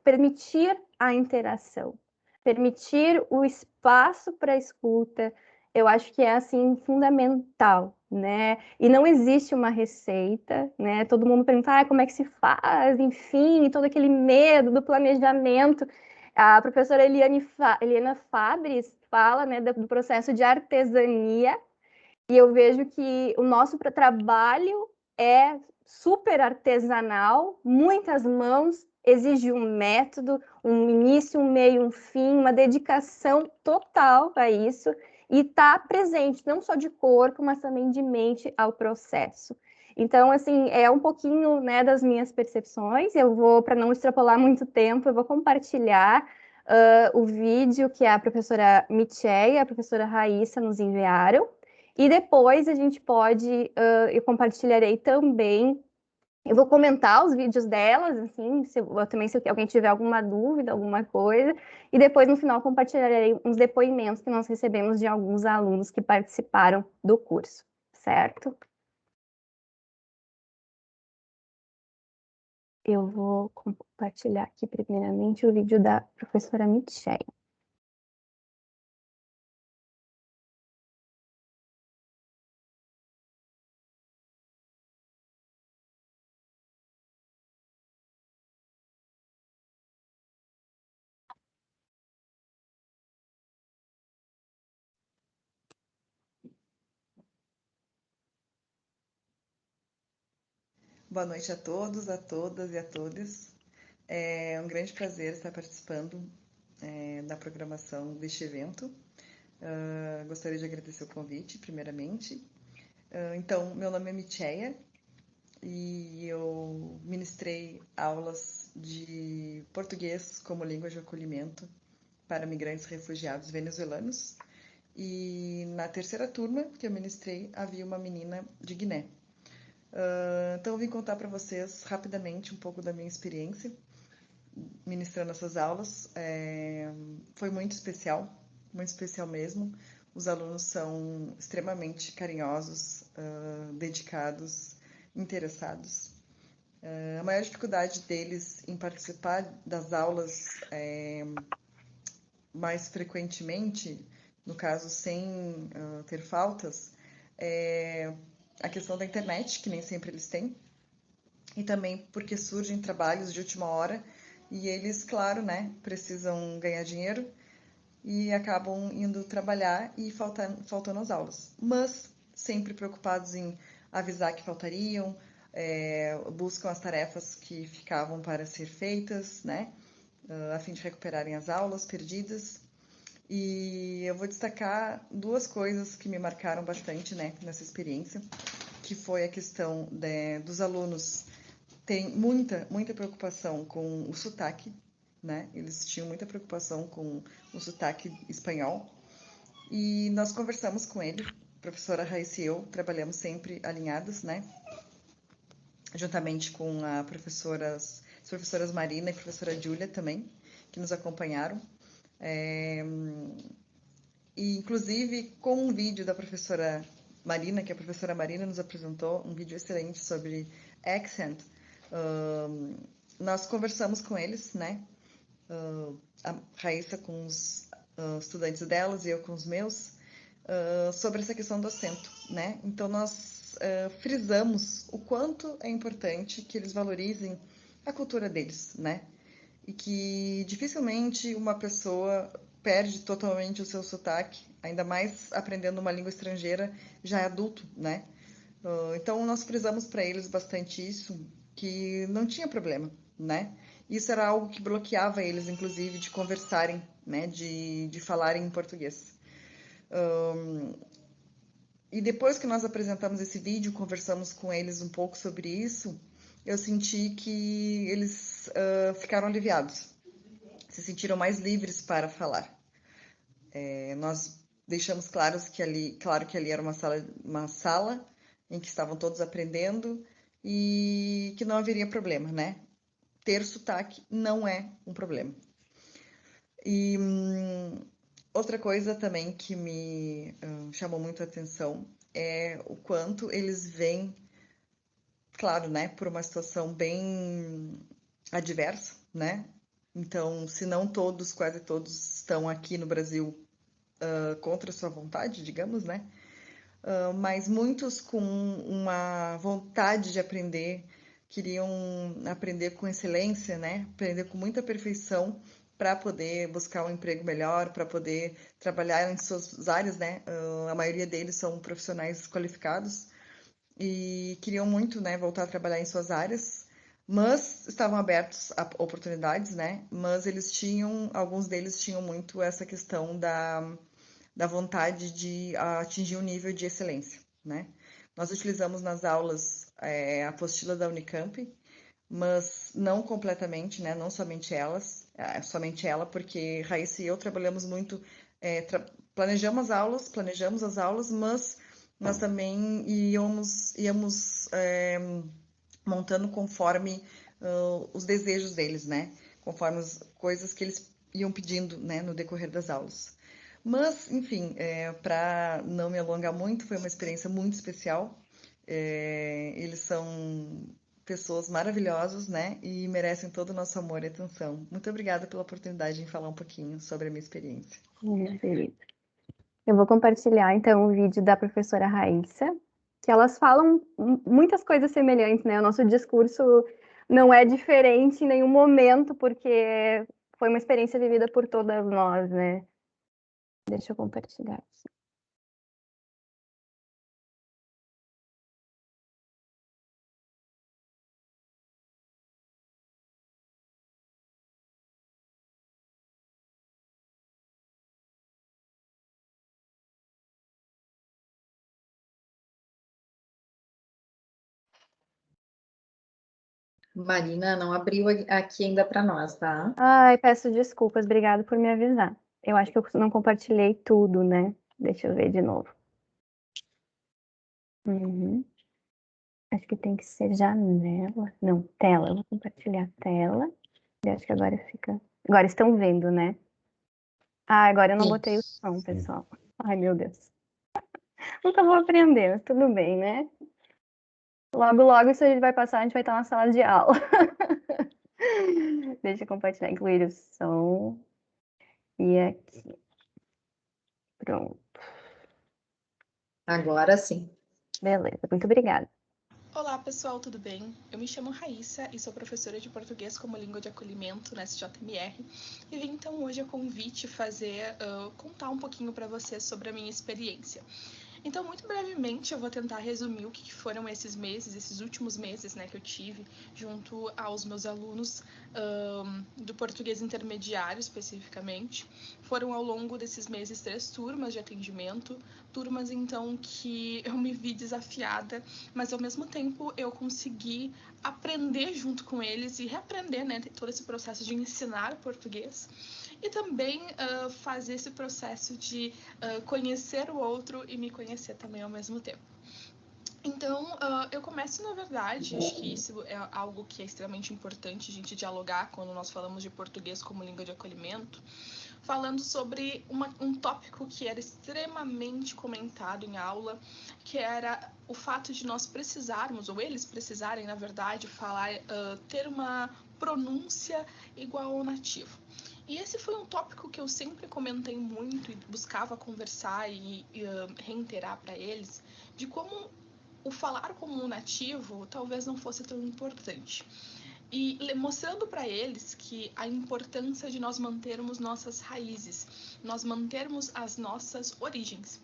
permitir a interação, permitir o espaço para a escuta, eu acho que é, assim, fundamental, né? E não existe uma receita, né? Todo mundo pergunta, como é que se faz? Enfim, todo aquele medo do planejamento. A professora Eliana Fabris fala, né, do processo de artesania, e eu vejo que o nosso trabalho é super artesanal, muitas mãos, exige um método, um início, um meio, um fim, uma dedicação total a isso, e está presente, não só de corpo, mas também de mente ao processo. Então, assim, é um pouquinho, né, das minhas percepções. Eu vou, para não extrapolar muito tempo, eu vou compartilhar o vídeo que a professora Micheia e a professora Raíssa nos enviaram. E depois a gente pode, eu compartilharei também, eu vou comentar os vídeos delas, assim, se alguém tiver alguma dúvida, alguma coisa, e depois no final compartilharei uns depoimentos que nós recebemos de alguns alunos que participaram do curso, certo? Eu vou compartilhar aqui primeiramente o vídeo da professora Micheia. Boa noite a todos, a todas e a todos. É um grande prazer estar participando da programação deste evento. Gostaria de agradecer o convite, primeiramente. Então, meu nome é Micheia e eu ministrei aulas de português como língua de acolhimento para migrantes refugiados venezuelanos. E na terceira turma que eu ministrei, havia uma menina de Guiné. Então, eu vim contar para vocês rapidamente um pouco da minha experiência ministrando essas aulas. Foi muito especial mesmo. Os alunos são extremamente carinhosos, dedicados, interessados. A maior dificuldade deles em participar das aulas mais frequentemente, no caso sem ter faltas, é a questão da internet, que nem sempre eles têm, e também porque surgem trabalhos de última hora e eles, claro, né, precisam ganhar dinheiro e acabam indo trabalhar e faltando as aulas. Mas sempre preocupados em avisar que faltariam, buscam as tarefas que ficavam para ser feitas, né, a fim de recuperarem as aulas perdidas. E eu vou destacar duas coisas que me marcaram bastante, né, nessa experiência, que foi a questão dos alunos terem muita preocupação com o sotaque, né? Eles tinham muita preocupação com o sotaque espanhol. E nós conversamos com ele, a professora Raíssa e eu, trabalhamos sempre alinhadas, né? Juntamente com as professoras Marina e professora Júlia também, que nos acompanharam. E, inclusive, com um vídeo da professora Marina, que a professora Marina nos apresentou, um vídeo excelente sobre accent, nós conversamos com eles, né? A Raíssa com os estudantes delas e eu com os meus, sobre essa questão do acento, né? Então, nós frisamos o quanto é importante que eles valorizem a cultura deles, né? E que dificilmente uma pessoa perde totalmente o seu sotaque, ainda mais aprendendo uma língua estrangeira já é adulto, né? Então, nós frisamos para eles bastante isso, que não tinha problema, né? Isso era algo que bloqueava eles, inclusive, de conversarem, né? De falarem em português. E depois que nós apresentamos esse vídeo, conversamos com eles um pouco sobre isso, eu senti que eles ficaram aliviados, se sentiram mais livres para falar. Nós deixamos claro que ali era uma sala em que estavam todos aprendendo e que não haveria problema, né? Ter sotaque não é um problema. E outra coisa também que me chamou muito a atenção é o quanto eles veem, claro, né, por uma situação bem adversa, né? Então, se não todos, quase todos estão aqui no Brasil contra sua vontade, digamos, né? Mas muitos com uma vontade de aprender, queriam aprender com excelência, né? Aprender com muita perfeição para poder buscar um emprego melhor, para poder trabalhar em suas áreas, né? A maioria deles são profissionais qualificados e queriam muito, né, voltar a trabalhar em suas áreas, mas estavam abertos a oportunidades, né? Mas alguns deles tinham muito essa questão da vontade de atingir um nível de excelência, né? Nós utilizamos nas aulas a apostila da Unicamp, mas não completamente, né? Não somente somente ela, porque Raíssa e eu trabalhamos muito, planejamos as aulas, mas nós também íamos montando conforme os desejos deles, né? Conforme as coisas que eles iam pedindo, né, no decorrer das aulas. Mas, enfim, para não me alongar muito, foi uma experiência muito especial. Eles são pessoas maravilhosas, né? E merecem todo o nosso amor e atenção. Muito obrigada pela oportunidade de falar um pouquinho sobre a minha experiência. Querida. Eu vou compartilhar, então, o vídeo da professora Raíssa, que elas falam muitas coisas semelhantes, né? O nosso discurso não é diferente em nenhum momento, porque foi uma experiência vivida por todas nós, né? Deixa eu compartilhar aqui. Marina, não abriu aqui ainda para nós, tá? Ai, peço desculpas, obrigado por me avisar. Eu acho que eu não compartilhei tudo, né? Deixa eu ver de novo. Acho que tem que ser janela. Não, tela. Eu vou compartilhar a tela. Eu acho que agora fica. Agora estão vendo, né? Ah, agora eu não botei o som, pessoal. Ai, meu Deus. Nunca vou aprender, mas tudo bem, né? Logo, logo isso a gente vai passar, a gente vai estar na sala de aula. Deixa eu compartilhar, incluir o som. E aqui. Pronto. Agora sim. Beleza, muito obrigada. Olá pessoal, tudo bem? Eu me chamo Raíssa e sou professora de português como língua de acolhimento na SJMR e vim então hoje a convite contar um pouquinho para vocês sobre a minha experiência. Então, muito brevemente, eu vou tentar resumir o que foram esses últimos meses, né, que eu tive junto aos meus alunos do português intermediário, especificamente. Foram, ao longo desses meses, 3 turmas de atendimento, turmas, então, que eu me vi desafiada, mas, ao mesmo tempo, eu consegui aprender junto com eles e reaprender, né, todo esse processo de ensinar português. E também fazer esse processo de conhecer o outro e me conhecer também ao mesmo tempo. Então, eu começo, na verdade, acho que isso é algo que é extremamente importante a gente dialogar quando nós falamos de português como língua de acolhimento, falando sobre um tópico que era extremamente comentado em aula, que era o fato de nós precisarmos, ou eles precisarem, na verdade, ter uma pronúncia igual ao nativo. E esse foi um tópico que eu sempre comentei muito e buscava conversar e reiterar para eles, de como o falar como um nativo talvez não fosse tão importante. E mostrando para eles que a importância de nós mantermos nossas raízes, nós mantermos as nossas origens.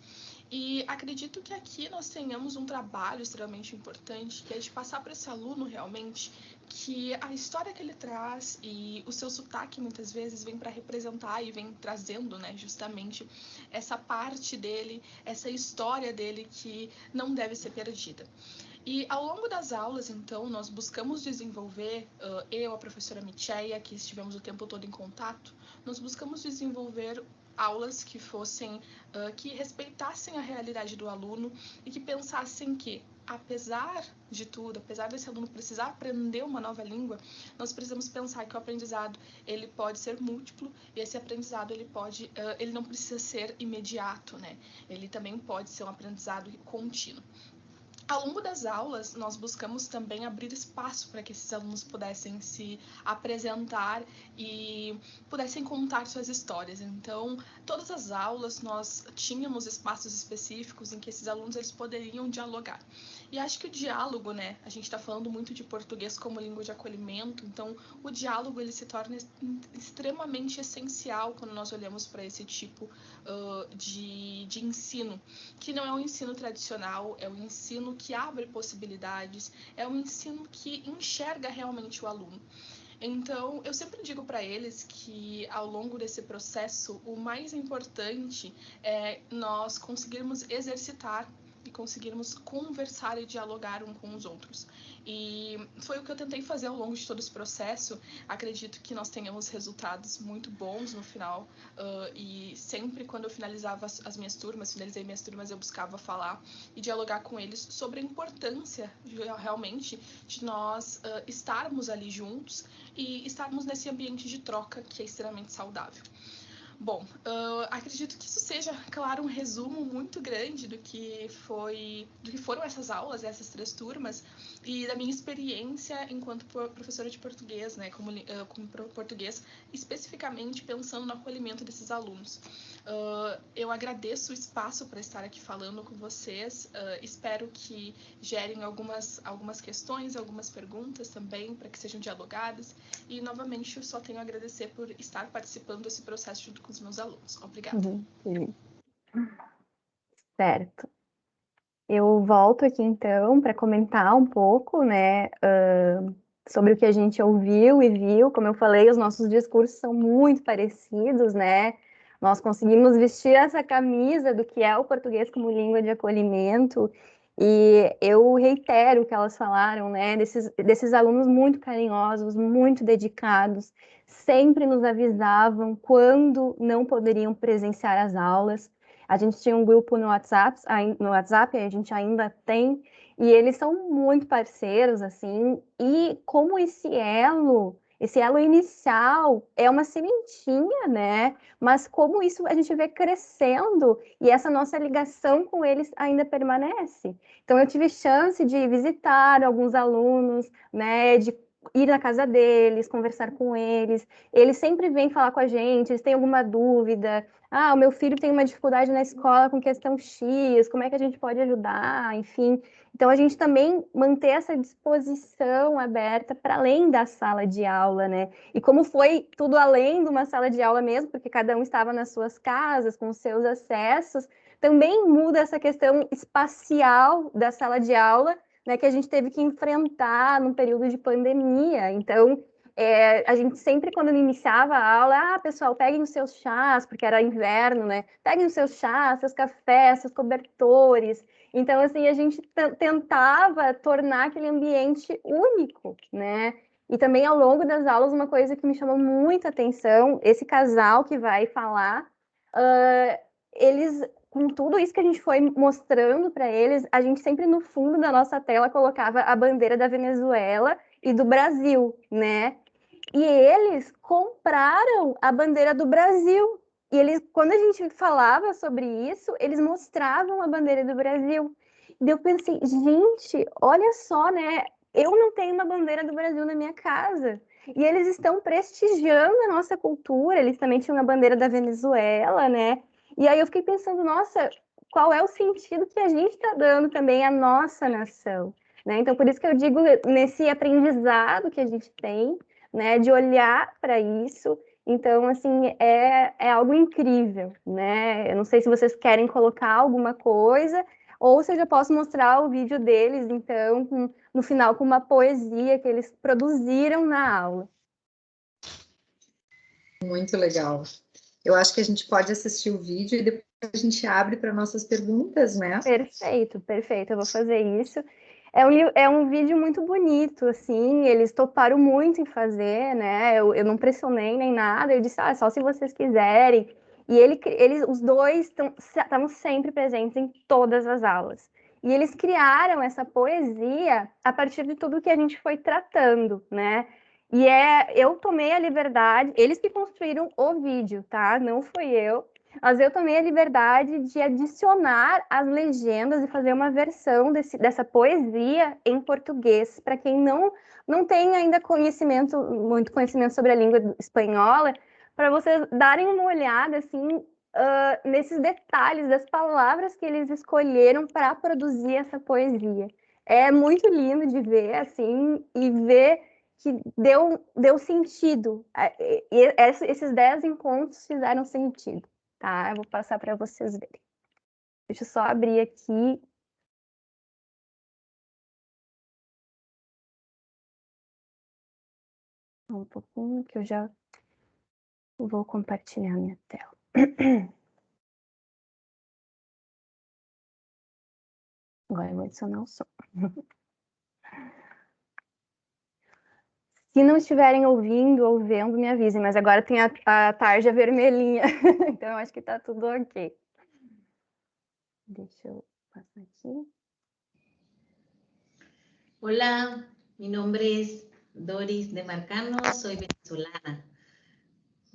E acredito que aqui nós tenhamos um trabalho extremamente importante, que é de passar para esse aluno realmente que a história que ele traz e o seu sotaque muitas vezes vem para representar e vem trazendo, né, justamente essa parte dele, essa história dele que não deve ser perdida. E ao longo das aulas, então, nós buscamos desenvolver, eu, a professora Micheia, que estivemos o tempo todo em contato, nós buscamos desenvolver aulas que fossem, que respeitassem a realidade do aluno e que pensassem que, apesar de tudo, apesar desse aluno precisar aprender uma nova língua, nós precisamos pensar que o aprendizado ele pode ser múltiplo e esse aprendizado ele não precisa ser imediato, né? Ele também pode ser um aprendizado contínuo. Ao longo das aulas, nós buscamos também abrir espaço para que esses alunos pudessem se apresentar e pudessem contar suas histórias. Então, todas as aulas nós tínhamos espaços específicos em que esses alunos eles poderiam dialogar. E acho que o diálogo, né, a gente está falando muito de português como língua de acolhimento, então o diálogo ele se torna extremamente essencial quando nós olhamos para esse tipo de ensino, que não é um ensino tradicional, é um ensino que abre possibilidades, é um ensino que enxerga realmente o aluno. Então, eu sempre digo para eles que ao longo desse processo, o mais importante é nós conseguirmos exercitar e conseguirmos conversar e dialogar um com os outros. E foi o que eu tentei fazer ao longo de todo esse processo. Acredito que nós tenhamos resultados muito bons no final. E sempre quando eu finalizava finalizei minhas turmas, eu buscava falar e dialogar com eles sobre a importância realmente de nós estarmos ali juntos e estarmos nesse ambiente de troca que é extremamente saudável. Bom, acredito que isso seja, claro, um resumo muito grande do que foram essas aulas, essas 3 turmas, e da minha experiência enquanto professora de português, né, como português, especificamente pensando no acolhimento desses alunos. Eu agradeço o espaço para estar aqui falando com vocês, espero que gerem algumas questões, algumas perguntas também, para que sejam dialogadas, e novamente eu só tenho a agradecer por estar participando desse processo junto com os meus alunos. Obrigada. Certo. Eu volto aqui então para comentar um pouco, né, sobre o que a gente ouviu e viu. Como eu falei, os nossos discursos são muito parecidos, né? Nós conseguimos vestir essa camisa do que é o português como língua de acolhimento. E eu reitero o que elas falaram, né? Desses alunos muito carinhosos, muito dedicados, sempre nos avisavam quando não poderiam presenciar as aulas. A gente tinha um grupo no WhatsApp, a gente ainda tem, e eles são muito parceiros, assim, e como esse elo inicial é uma sementinha, né? Mas como isso a gente vê crescendo e essa nossa ligação com eles ainda permanece. Então, eu tive chance de visitar alguns alunos, né? De ir na casa deles, conversar com eles. Eles sempre vêm falar com a gente, eles têm alguma dúvida. Ah, o meu filho tem uma dificuldade na escola com questão X, como é que a gente pode ajudar? Enfim, então a gente também manter essa disposição aberta para além da sala de aula, né? E como foi tudo além de uma sala de aula mesmo, porque cada um estava nas suas casas, com os seus acessos, também muda essa questão espacial da sala de aula, né, que a gente teve que enfrentar num período de pandemia. Então, a gente sempre, quando iniciava a aula, pessoal, peguem os seus chás, porque era inverno, né? Peguem os seus chás, seus cafés, seus cobertores. Então, assim, a gente tentava tornar aquele ambiente único, né? E também, ao longo das aulas, uma coisa que me chamou muita atenção, esse casal que vai falar, eles, com tudo isso que a gente foi mostrando para eles, a gente sempre no fundo da nossa tela colocava a bandeira da Venezuela e do Brasil, né? E eles compraram a bandeira do Brasil. E eles, quando a gente falava sobre isso, eles mostravam a bandeira do Brasil. E eu pensei, gente, olha só, né? Eu não tenho uma bandeira do Brasil na minha casa. e eles estão prestigiando a nossa cultura, eles também tinham a bandeira da Venezuela, né? E aí eu fiquei pensando, nossa, qual é o sentido que a gente está dando também à nossa nação, né? Então, por isso que eu digo, nesse aprendizado que a gente tem, né, de olhar para isso. Então, assim, é algo incrível, né? Eu não sei se vocês querem colocar alguma coisa, ou se eu já posso mostrar o vídeo deles, então, no final, com uma poesia que eles produziram na aula. Muito legal. Eu acho que a gente pode assistir o vídeo e depois a gente abre para nossas perguntas, né? Perfeito, perfeito. Eu vou fazer isso. É um vídeo muito bonito, assim, eles toparam muito em fazer, né? Eu não pressionei nem nada, eu disse, só se vocês quiserem. E eles, os dois estavam sempre presentes em todas as aulas. E eles criaram essa poesia a partir de tudo que a gente foi tratando, né? E eu tomei a liberdade, eles que construíram o vídeo, tá? Não fui eu. Mas eu tomei a liberdade de adicionar as legendas e fazer uma versão dessa poesia em português, para quem não tem ainda muito conhecimento sobre a língua espanhola, para vocês darem uma olhada assim, nesses detalhes das palavras que eles escolheram para produzir essa poesia. É muito lindo de ver, assim, e ver que deu sentido. Esses 10 encontros fizeram sentido. Tá, eu vou passar para vocês verem. Deixa eu só abrir aqui. Um pouquinho que eu já vou compartilhar minha tela. Agora eu vou adicionar o som. Se não estiverem ouvindo ou vendo, me avisem, mas agora tem a tarja vermelhinha, então eu acho que tá tudo ok. Deixa eu passar aqui. Hola, mi nombre es Doris de Marcano, soy venezolana.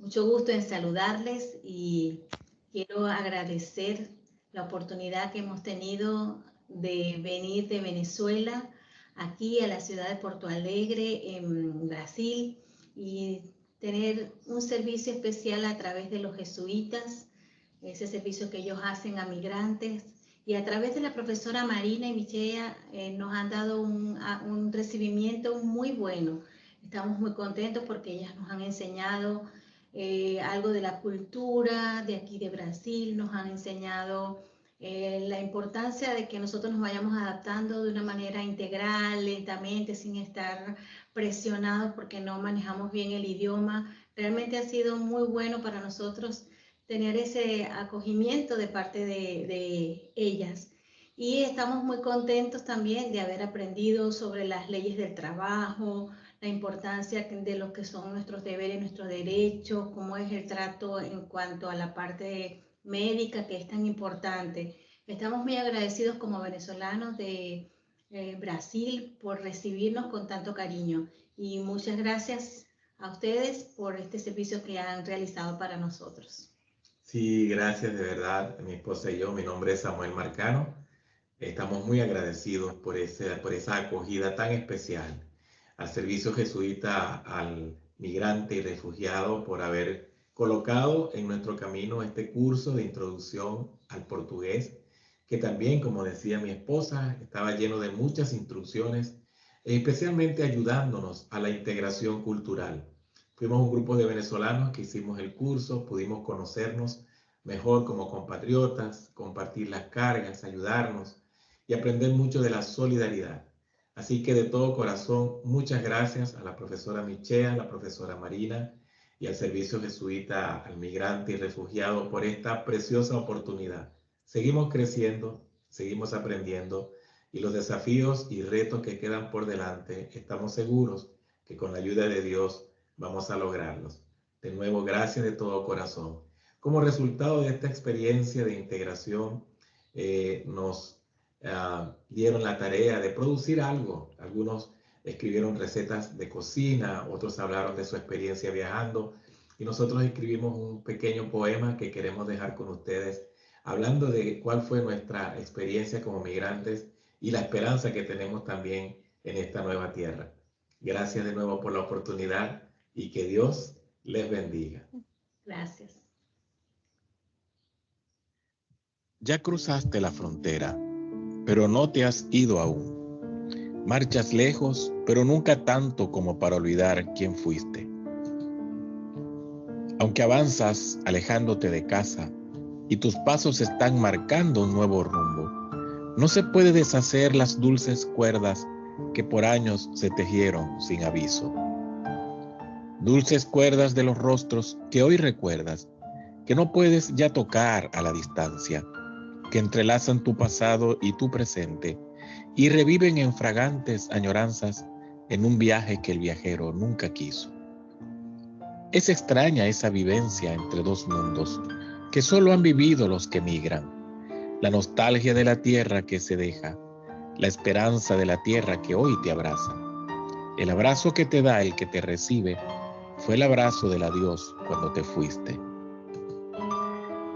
Mucho gusto en saludarles y quiero agradecer la oportunidad que hemos tenido de venir de Venezuela aquí a la ciudad de Porto Alegre, en Brasil, y tener un servicio especial a través de los jesuitas, ese servicio que ellos hacen a migrantes. Y a través de la profesora Marina y Michea nos han dado un recibimiento muy bueno. Estamos muy contentos porque ellas nos han enseñado algo de la cultura de aquí de Brasil, nos han enseñado la importancia de que nosotros nos vayamos adaptando de una manera integral, lentamente, sin estar presionados porque no manejamos bien el idioma. Realmente ha sido muy bueno para nosotros tener ese acogimiento de parte de ellas. Y estamos muy contentos también de haber aprendido sobre las leyes del trabajo, la importancia de lo que son nuestros deberes, nuestros derechos, cómo es el trato en cuanto a la parte médica, que es tan importante. Estamos muy agradecidos como venezolanos de Brasil por recibirnos con tanto cariño. Y muchas gracias a ustedes por este servicio que han realizado para nosotros. Sí, gracias de verdad, mi esposa y yo. Mi nombre es Samuel Marcano. Estamos muy agradecidos por esa acogida tan especial al servicio jesuita, al migrante y refugiado, por haber colocado en nuestro camino este curso de introducción al portugués, que también, como decía mi esposa, estaba lleno de muchas instrucciones, especialmente ayudándonos a la integración cultural. Fuimos un grupo de venezolanos que hicimos el curso, pudimos conocernos mejor como compatriotas, compartir las cargas, ayudarnos y aprender mucho de la solidaridad. Así que de todo corazón, muchas gracias a la profesora Michea, a la profesora Marina y al Servicio Jesuita al Migrante y Refugiado por esta preciosa oportunidad. Seguimos creciendo, seguimos aprendiendo y los desafíos y retos que quedan por delante, estamos seguros que con la ayuda de Dios vamos a lograrlos. De nuevo, gracias de todo corazón. Como resultado de esta experiencia de integración, nos dieron la tarea de producir algo. Algunos escribieron recetas de cocina, otros hablaron de su experiencia viajando y nosotros escribimos un pequeño poema que queremos dejar con ustedes, hablando de cuál fue nuestra experiencia como migrantes y la esperanza que tenemos también en esta nueva tierra. Gracias de nuevo por la oportunidad y que Dios les bendiga. Gracias. Ya cruzaste la frontera, pero no te has ido aún. Marchas lejos, pero nunca tanto como para olvidar quién fuiste. Aunque avanzas alejándote de casa y tus pasos están marcando un nuevo rumbo, no se puede deshacer las dulces cuerdas que por años se tejieron sin aviso. Dulces cuerdas de los rostros que hoy recuerdas, que no puedes ya tocar a la distancia, que entrelazan tu pasado y tu presente y reviven en fragantes añoranzas en un viaje que el viajero nunca quiso. Es extraña esa vivencia entre dos mundos que solo han vivido los que migran. La nostalgia de la tierra que se deja, la esperanza de la tierra que hoy te abraza. El abrazo que te da el que te recibe fue el abrazo del adiós cuando te fuiste.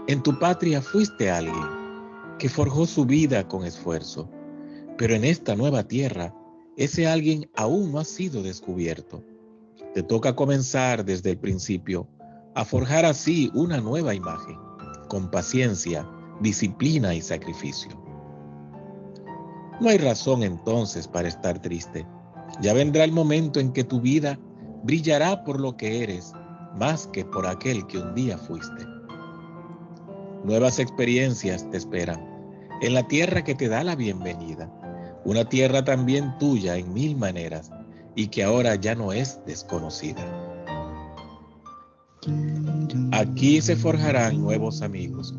En tu patria fuiste alguien que forjó su vida con esfuerzo, pero en esta nueva tierra ese alguien aún no ha sido descubierto. Te toca comenzar desde el principio a forjar así una nueva imagen, con paciencia, disciplina y sacrificio. No hay razón entonces para estar triste. Ya vendrá el momento en que tu vida brillará por lo que eres, más que por aquel que un día fuiste. Nuevas experiencias te esperan en la tierra que te da la bienvenida, una tierra también tuya en mil maneras y que ahora ya no es desconocida. Aquí se forjarán nuevos amigos,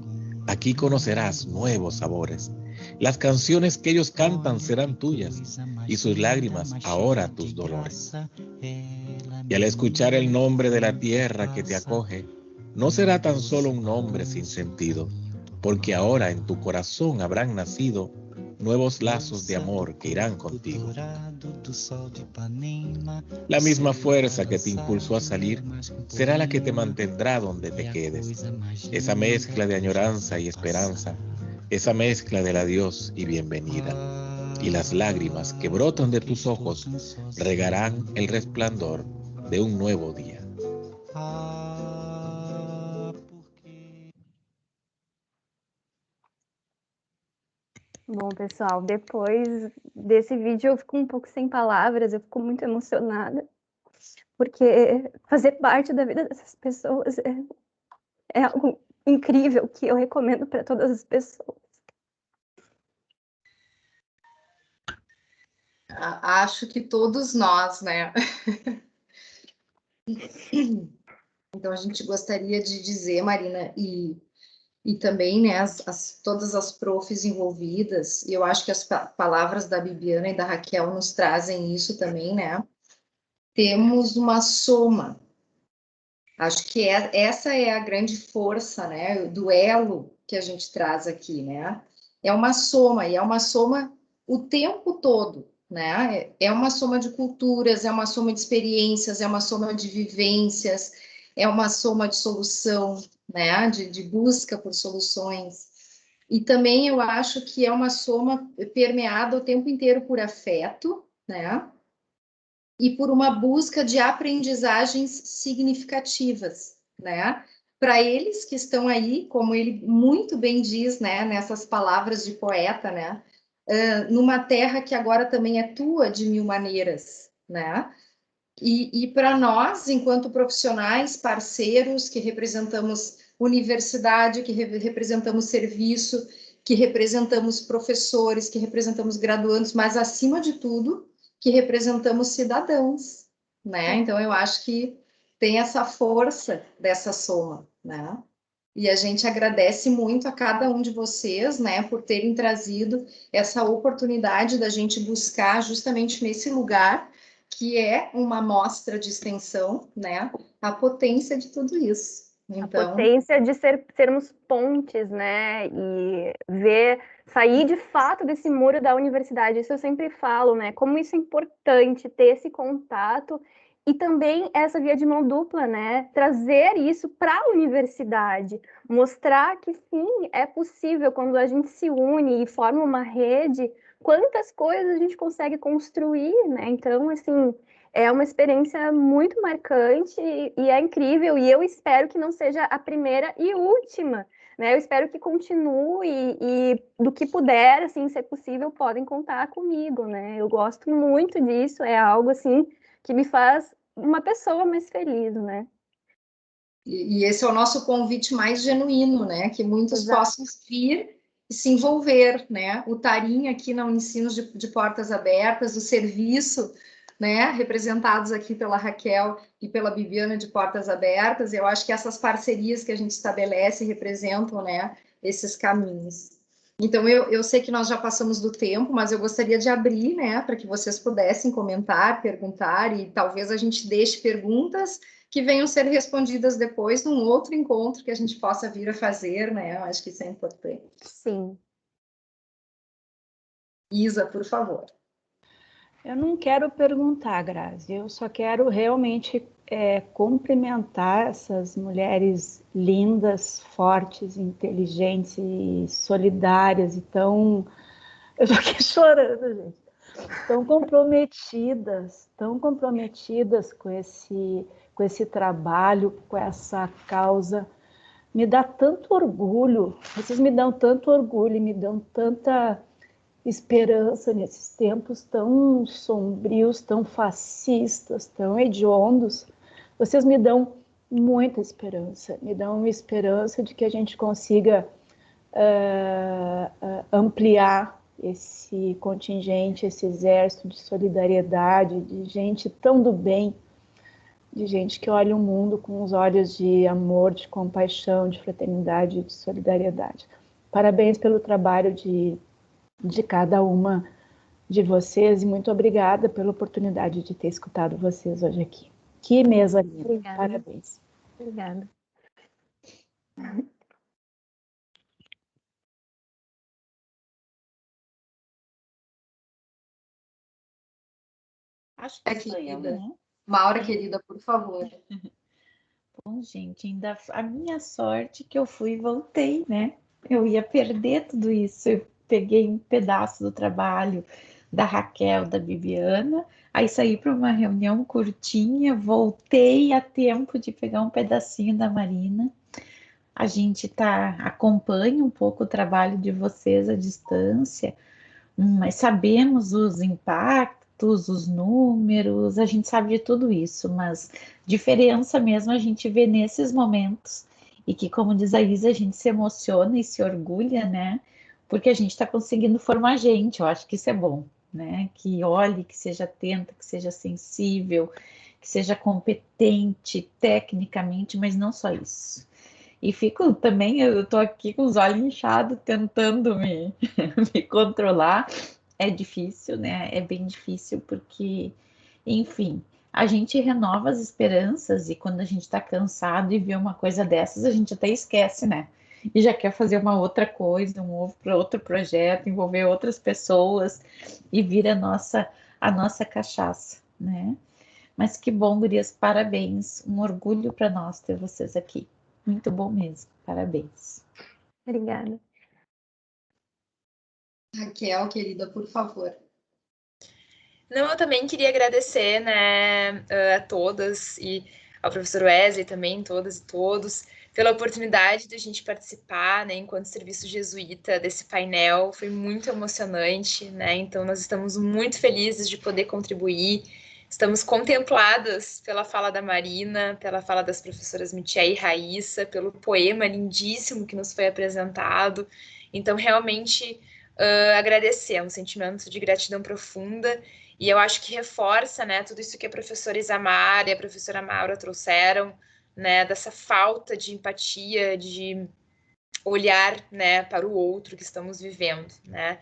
aquí conocerás nuevos sabores. Las canciones que ellos cantan serán tuyas y sus lágrimas ahora tus dolores. Y al escuchar el nombre de la tierra que te acoge, no será tan solo un nombre sin sentido, porque ahora en tu corazón habrán nacido nuevos lazos de amor que irán contigo. La misma fuerza que te impulsó a salir será la que te mantendrá donde te quedes. Esa mezcla de añoranza y esperanza, esa mezcla del adiós y bienvenida. Y las lágrimas que brotan de tus ojos regarán el resplandor de un nuevo día. Bom, pessoal, depois desse vídeo eu fico um pouco sem palavras, eu fico muito emocionada, porque fazer parte da vida dessas pessoas é algo incrível que eu recomendo para todas as pessoas. Acho que todos nós, né? Então, a gente gostaria de dizer, Marina, e também, né, todas as profs envolvidas, e eu acho que as palavras da Bibiana e da Raquel nos trazem isso também, né? Temos uma soma. Acho que essa é a grande força, né, do elo que a gente traz aqui, né? É uma soma, e é uma soma o tempo todo, né? É uma soma de culturas, é uma soma de experiências, é uma soma de vivências, é uma soma de solução, né? De busca por soluções. E também eu acho que é uma soma permeada o tempo inteiro por afeto, né? E por uma busca de aprendizagens significativas, né? Para eles que estão aí, como ele muito bem diz, né? Nessas palavras de poeta, né? Numa terra que agora também é tua de mil maneiras, né? E para nós, enquanto profissionais, parceiros, que representamos universidade, que representamos serviço, que representamos professores, que representamos graduandos, mas, acima de tudo, que representamos cidadãos, né? Então, eu acho que tem essa força dessa soma, né? E a gente agradece muito a cada um de vocês, né, por terem trazido essa oportunidade da gente buscar justamente nesse lugar que é uma amostra de extensão, né, a potência de tudo isso. Então, a potência de sermos pontes, né, e sair de fato desse muro da universidade. Isso eu sempre falo, né, como isso é importante ter esse contato e também essa via de mão dupla, né, trazer isso para a universidade, mostrar que sim, é possível quando a gente se une e forma uma rede, quantas coisas a gente consegue construir, né? Então, assim, é uma experiência muito marcante e é incrível, e eu espero que não seja a primeira e última, né? Eu espero que continue e do que puder, assim, se é possível, podem contar comigo, né? Eu gosto muito disso, é algo, assim, que me faz uma pessoa mais feliz, né? E esse é o nosso convite mais genuíno, né? Que muitos Exato. possam vir e se envolver, né? O Tarim aqui na Unicinos de Portas Abertas, o serviço, né? Representados aqui pela Raquel e pela Bibiana de Portas Abertas, eu acho que essas parcerias que a gente estabelece representam, né? Esses caminhos. Então, eu sei que nós já passamos do tempo, mas eu gostaria de abrir, né? Para que vocês pudessem comentar, perguntar, e talvez a gente deixe perguntas que venham ser respondidas depois num outro encontro que a gente possa vir a fazer, né? Eu acho que isso é importante. Sim. Isa, por favor. Eu não quero perguntar, Grazi, eu só quero realmente cumprimentar essas mulheres lindas, fortes, inteligentes e solidárias e tão... Eu tô aqui chorando, gente. Tão comprometidas com esse trabalho, com essa causa. Me dá tanto orgulho, vocês me dão tanto orgulho, me dão tanta esperança nesses tempos tão sombrios, tão fascistas, tão hediondos. Vocês me dão muita esperança, me dão uma esperança de que a gente consiga ampliar esse contingente, esse exército de solidariedade, de gente tão do bem, de gente que olha o mundo com os olhos de amor, de compaixão, de fraternidade, de solidariedade. Parabéns pelo trabalho de cada uma de vocês e muito obrigada pela oportunidade de ter escutado vocês hoje aqui. Que mesa linda. Obrigada. Parabéns. Obrigada. Acho que sou eu, Querida. né? Maura, querida, por favor. Bom, gente, ainda a minha sorte que eu fui e voltei, né? Eu ia perder tudo isso. Eu peguei um pedaço do trabalho da Raquel, da Bibiana, aí saí para uma reunião curtinha, voltei a tempo de pegar um pedacinho da Marina. A gente acompanha um pouco o trabalho de vocês à distância, mas sabemos os impactos, os números, a gente sabe de tudo isso, mas diferença mesmo a gente vê nesses momentos e que, como diz a Isa, a gente se emociona e se orgulha, né? Porque a gente está conseguindo formar gente, eu acho que isso é bom, né? Que olhe, que seja atenta, que seja sensível, que seja competente tecnicamente, mas não só isso. E fico também, eu tô aqui com os olhos inchados, tentando me controlar. É difícil, né? É bem difícil, porque, enfim, a gente renova as esperanças e quando a gente está cansado e vê uma coisa dessas, a gente até esquece, né? E já quer fazer uma outra coisa, outro projeto, envolver outras pessoas e vira a nossa cachaça, né? Mas que bom, gurias, parabéns. Um orgulho para nós ter vocês aqui. Muito bom mesmo, parabéns. Obrigada. Raquel, querida, por favor. Não, eu também queria agradecer, né, a todas e ao professor Wesley também, todas e todos, pela oportunidade de a gente participar, né, enquanto serviço jesuíta desse painel. Foi muito emocionante, né? Então nós estamos muito felizes de poder contribuir. Estamos contempladas pela fala da Marina, pela fala das professoras Mitia e Raíssa, pelo poema lindíssimo que nos foi apresentado. Então, realmente, agradecer, é um sentimento de gratidão profunda. E eu acho que reforça, né, tudo isso que a professora Isamar e a professora Maura trouxeram, né, dessa falta de empatia, de olhar, né, para o outro que estamos vivendo, né?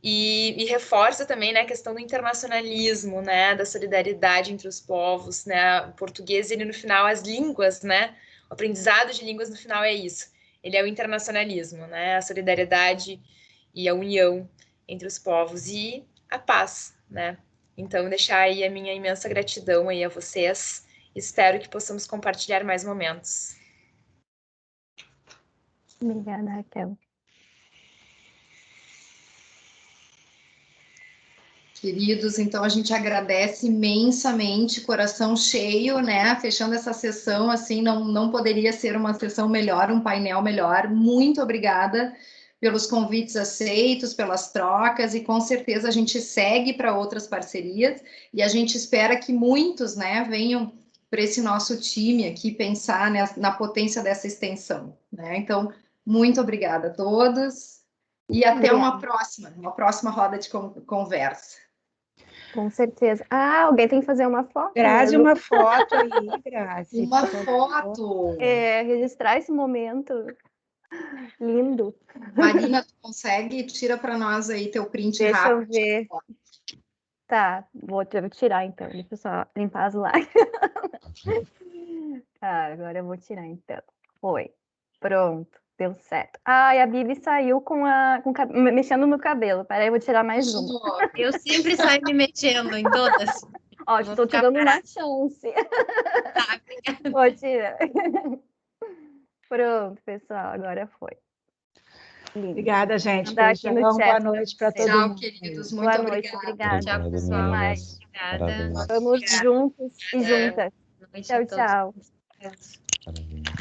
E reforça também, né, a questão do internacionalismo, né, da solidariedade entre os povos, né? O português, ele no final, as línguas, né? O aprendizado de línguas no final é isso. Ele é o internacionalismo, né? A solidariedade e a união entre os povos e a paz, né? Então, deixar aí a minha imensa gratidão aí a vocês. Espero que possamos compartilhar mais momentos. Obrigada, Raquel. Queridos, então a gente agradece imensamente, coração cheio, né? Fechando essa sessão, assim, não poderia ser uma sessão melhor, um painel melhor. Muito obrigada pelos convites aceitos, pelas trocas, e com certeza a gente segue para outras parcerias, e a gente espera que muitos, né, venham para esse nosso time aqui pensar, né, na potência dessa extensão, né? Então, muito obrigada a todos, e até uma próxima roda de conversa. Com certeza. Ah, alguém tem que fazer uma foto. Grazi, uma foto aí, Grazi. Uma foto. Registrar esse momento lindo. Marina, tu consegue? Tira para nós aí teu print Deixa rápido. Deixa eu ver. Tá, vou tirar então. Deixa eu só limpar as lágrimas. Tá, agora eu vou tirar então. Foi. Pronto, deu certo. Ai, a Bibi saiu mexendo no cabelo. Peraí, eu vou tirar mais uma. Eu sempre saio me mexendo em todas. Ó, estou te dando uma chance. Tá, vou tirar. Pronto, pessoal, agora foi. Lindo. Obrigada, gente. Boa noite para todo Tchau, mundo. queridos. Muito obrigada. Tchau, pessoal. Obrigada. Vamos juntos e juntas. Boa noite a todos. Tchau.